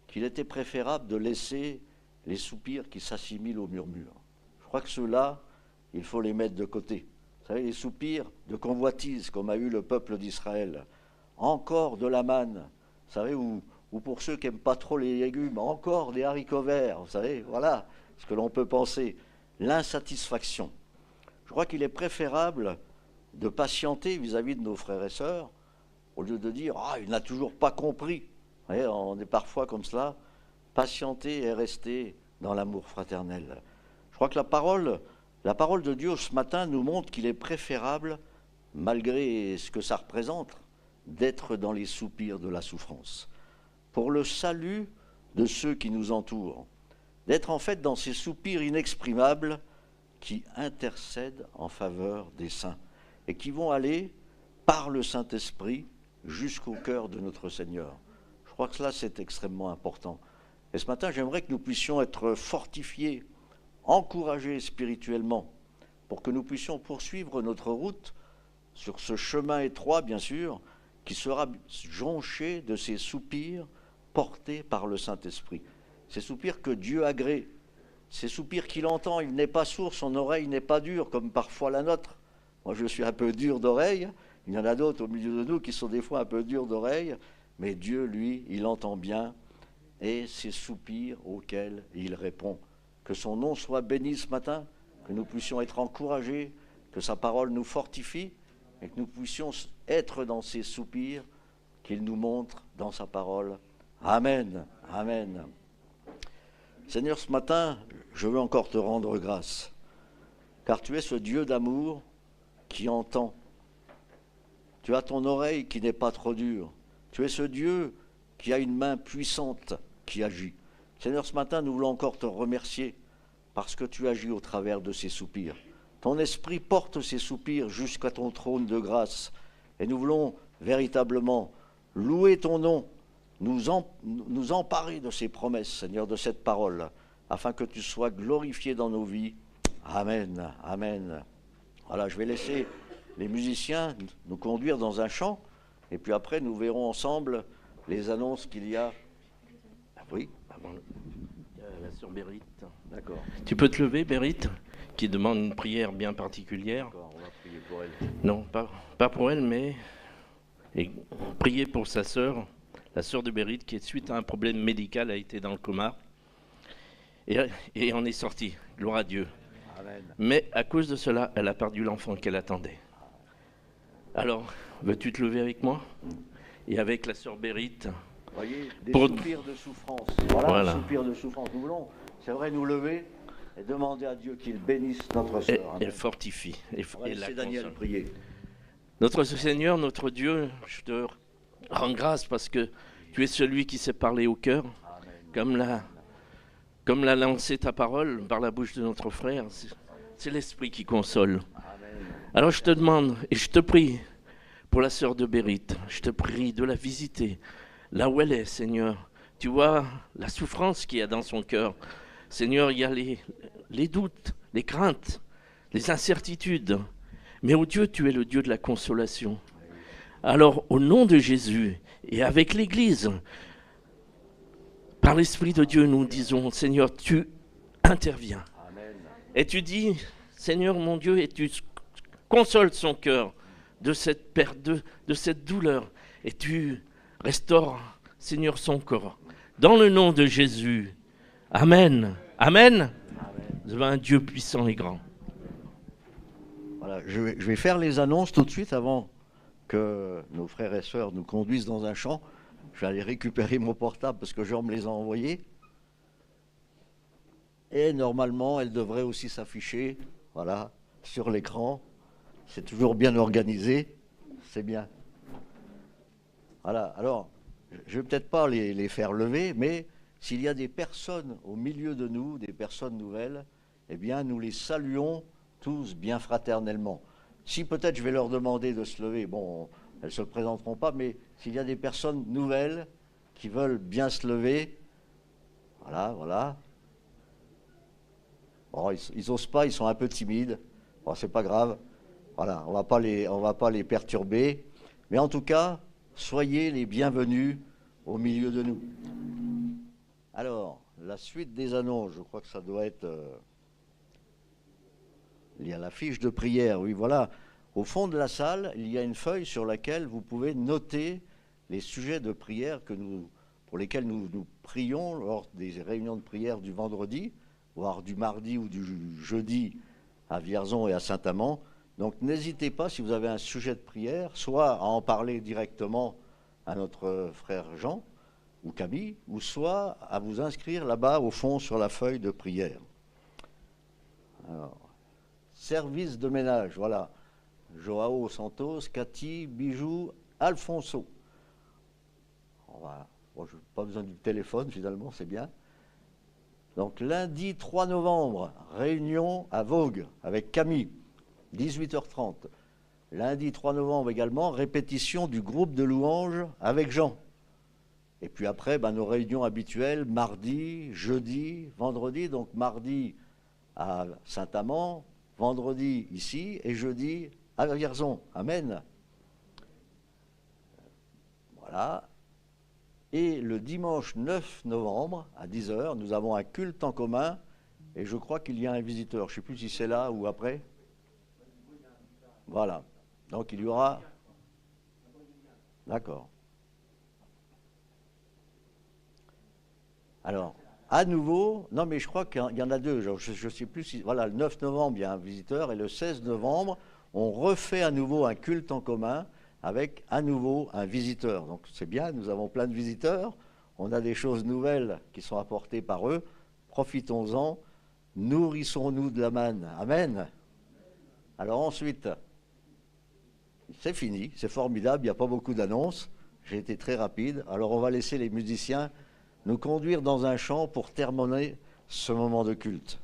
qu'il était préférable de laisser les soupirs qui s'assimilent aux murmures. Je crois que ceux-là, il faut les mettre de côté. Vous savez, les soupirs de convoitise, comme a eu le peuple d'Israël. Encore de la manne, vous savez, ou pour ceux qui n'aiment pas trop les légumes, encore des haricots verts, vous savez, voilà ce que l'on peut penser. L'insatisfaction. Je crois qu'il est préférable de patienter vis-à-vis de nos frères et sœurs, au lieu de dire « Ah, il n'a toujours pas compris ». Vous voyez, on est parfois comme cela. Patienter et rester dans l'amour fraternel. Je crois que la parole de Dieu ce matin nous montre qu'il est préférable, malgré ce que ça représente, d'être dans les soupirs de la souffrance, pour le salut de ceux qui nous entourent, d'être en fait dans ces soupirs inexprimables qui intercèdent en faveur des saints et qui vont aller, par le Saint-Esprit, jusqu'au cœur de notre Seigneur. Je crois que cela, c'est extrêmement important. Et ce matin, j'aimerais que nous puissions être fortifiés, encouragés spirituellement, pour que nous puissions poursuivre notre route sur ce chemin étroit, bien sûr, qui sera jonché de ces soupirs portés par le Saint-Esprit. Ces soupirs que Dieu agrée, ces soupirs qu'il entend, il n'est pas sourd, son oreille n'est pas dure, comme parfois la nôtre. Moi, je suis un peu dur d'oreille, il y en a d'autres au milieu de nous qui sont des fois un peu durs d'oreille, mais Dieu, lui, il entend bien, et ces soupirs auxquels il répond. Que son nom soit béni ce matin, que nous puissions être encouragés, que sa parole nous fortifie, et que nous puissions être dans ces soupirs qu'il nous montre dans sa parole. Amen, amen. Seigneur, ce matin, je veux encore te rendre grâce, car tu es ce Dieu d'amour qui entend. Tu as ton oreille qui n'est pas trop dure. Tu es ce Dieu qui a une main puissante qui agit. Seigneur, ce matin, nous voulons encore te remercier parce que tu agis au travers de ces soupirs. Ton esprit porte ces soupirs jusqu'à ton trône de grâce. Et nous voulons véritablement louer ton nom, nous emparer de ces promesses, Seigneur, de cette parole, afin que tu sois glorifié dans nos vies. Amen, amen. Voilà, je vais laisser les musiciens nous conduire dans un chant, et puis après, nous verrons ensemble les annonces qu'il y a. Oui, avant la sœur Bérit. D'accord. Tu peux te lever, Bérit, qui demande une prière bien particulière. D'accord, on va prier pour elle. Non, pas pour elle, mais prier pour sa sœur, la sœur de Bérit, qui, suite à un problème médical, a été dans le coma. Et en est sortie, gloire à Dieu. Amen. Mais à cause de cela, elle a perdu l'enfant qu'elle attendait. Alors, veux-tu te lever avec moi? Et avec la sœur Bérit. Vous voyez, des Pour- soupirs de souffrance. Voilà. Des soupirs de souffrance. Nous voulons, c'est vrai, nous lever et demander à Dieu qu'il bénisse notre Elle, sœur. elle fortifie On va et la laisser Daniel console. prier. Notre Seigneur, notre Dieu, je te rends grâce parce que tu es celui qui sait parler au cœur, comme l'a lancé ta parole par la bouche de notre frère. C'est l'Esprit qui console. Alors je te demande et je te prie pour la sœur de Bérit, je te prie de la visiter là où elle est, Seigneur. Tu vois la souffrance qu'il y a dans son cœur. Seigneur, il y a les doutes, les craintes, les incertitudes. Mais oh Dieu, tu es le Dieu de la consolation. Alors, au nom de Jésus et avec l'Église, par l'Esprit de Dieu, nous disons, Seigneur, tu interviens. Et tu dis, Seigneur mon Dieu, et tu consoles son cœur de cette perte, de cette douleur. Et tu restaures, Seigneur, son corps. Dans le nom de Jésus. Amen. Amen. Devant un Dieu puissant et grand. Voilà, je vais faire les annonces tout de suite avant que nos frères et sœurs nous conduisent dans un champ. Je vais aller récupérer mon portable parce que Jean me les a envoyés. Et normalement, elle devrait aussi s'afficher, voilà, sur l'écran. C'est toujours bien organisé, c'est bien. Voilà, alors, je ne vais peut-être pas les faire lever, mais s'il y a des personnes au milieu de nous, des personnes nouvelles, eh bien, nous les saluons tous bien fraternellement. Si peut-être je vais leur demander de se lever, bon, elles ne se présenteront pas, mais s'il y a des personnes nouvelles qui veulent bien se lever, voilà, voilà. Bon, ils n'osent pas, ils sont un peu timides. Bon, c'est pas grave. Voilà, on va pas les perturber. Mais en tout cas, soyez les bienvenus au milieu de nous. Alors, la suite des annonces, je crois que ça doit être... il y a la fiche de prière, oui, voilà. Au fond de la salle, il y a une feuille sur laquelle vous pouvez noter les sujets de prière pour lesquels nous prions lors des réunions de prière du vendredi, voire du mardi ou du jeudi à Vierzon et à Saint-Amand. Donc n'hésitez pas, si vous avez un sujet de prière, soit à en parler directement à notre frère Jean ou Camille, ou soit à vous inscrire là-bas au fond sur la feuille de prière. Alors, service de ménage, voilà. Joao Santos, Cathy, Bijou, Alfonso. Bon, je n'ai pas besoin du téléphone finalement, c'est bien. Donc lundi 3 novembre, réunion à Vogue avec Camille, 18h30. Lundi 3 novembre également, répétition du groupe de louanges avec Jean. Et puis après, nos réunions habituelles, mardi, jeudi, vendredi. Donc mardi à Saint-Amand, vendredi ici et jeudi à Vierzon. Amen. Voilà. Et le dimanche 9 novembre, à 10h, nous avons un culte en commun. Et je crois qu'il y a un visiteur. Je ne sais plus si c'est là ou après. Voilà. Donc il y aura... D'accord. Alors, à nouveau... Non, mais je crois qu'il y en a deux. Je ne sais plus si... Voilà, le 9 novembre, il y a un visiteur. Et le 16 novembre, on refait à nouveau un culte en commun avec à nouveau un visiteur. Donc c'est bien, nous avons plein de visiteurs, on a des choses nouvelles qui sont apportées par eux, profitons-en, nourrissons-nous de la manne. Amen. Alors ensuite, c'est fini, c'est formidable, il n'y a pas beaucoup d'annonces, j'ai été très rapide, alors on va laisser les musiciens nous conduire dans un chant pour terminer ce moment de culte.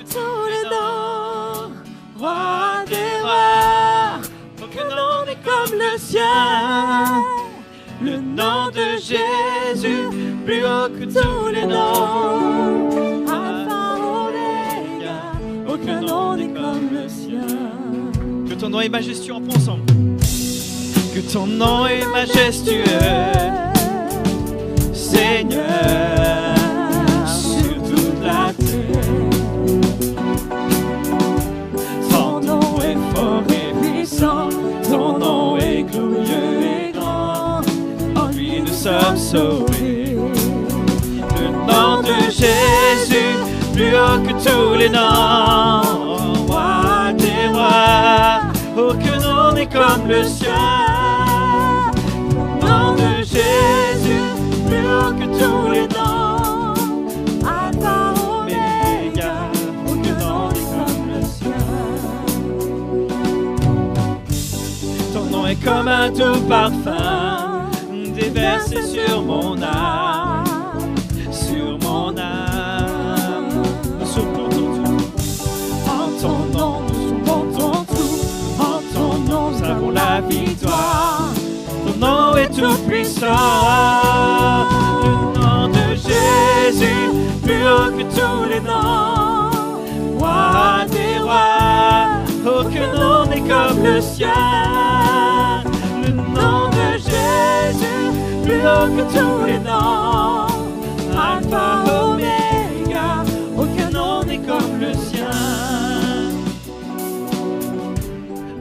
Tous les noms, roi des rois, aucun nom n'est comme le sien. Le nom de Jésus, plus haut que tous les noms. Alpha, Oméga, aucun nom n'est comme le sien. Que ton nom est majestueux, en ensemble. Que ton nom est majestueux, Seigneur, sur toute la terre. Ton nom est fort et puissant, ton nom est glorieux et grand. En lui nous sommes sauvés. Le nom de Jésus, plus haut que tous les noms. Roi des rois, aucun nom n'est comme le sien. Le nom de Jésus, plus haut que tous les noms. Alpha, Oméga, aucun nom n'est comme le sien. Ton nom est comme un doux parfum, déversé sur mon âme, sur mon âme. Nous soufflons ton tout. En ton nom, nous soufflons ton tout. En ton nom, nous avons la victoire. Ton nom est tout puissant. Le nom de Jésus, plus haut que tous les noms. Roi des rois, Aucun nom n'est comme le sien. Le nom de Jésus, plus haut que tous les noms. Alpha, Oméga, aucun nom n'est comme le sien.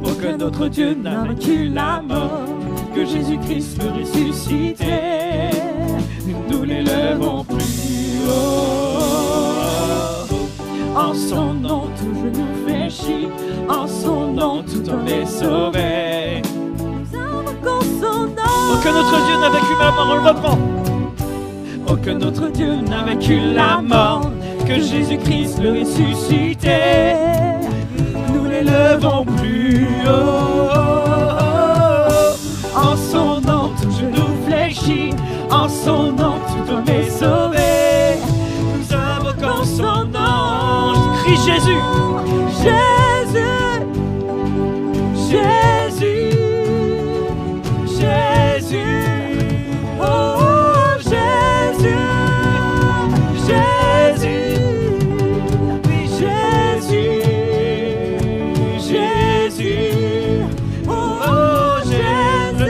Aucun autre Dieu n'a vaincu la mort que Jésus-Christ le ressuscité. Nous l'élevons plus haut. En son nom tout genou fléchit, en son nom tout homme est sauvé. Nous invoquons son nom. Aucun autre Dieu n'a vaincu la mort, on le reprend. Aucun autre Dieu n'a vaincu la mort que Jésus-Christ le ressuscité. Nous l'élevons plus haut. En son nom tout genou fléchit, en son nom tout homme est sauvé. Nous invoquons son nom. Crie Jésus. Jésus, Jésus, Jésus. Oh Jésus, Jésus, oui Jésus, Jésus. Oh Jésus, le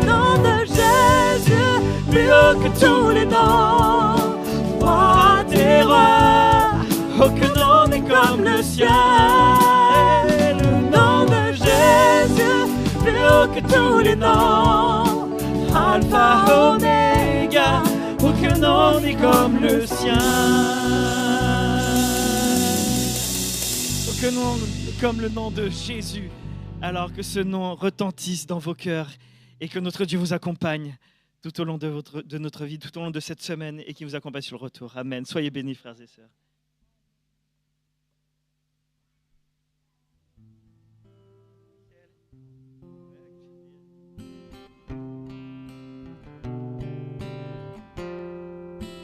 nom de Jésus, plus haut que tous les noms. Roi des rois, aucun nom n'est comme le sien. Le nom de Jésus, plus haut que tous les noms. Alpha, Oméga, aucun nom n'est comme le sien. Aucun nom n'est comme le nom de Jésus. Alors que ce nom retentisse dans vos cœurs et que notre Dieu vous accompagne tout au long de notre vie, tout au long de cette semaine et qui vous accompagne sur le retour. Amen. Soyez bénis, frères et sœurs.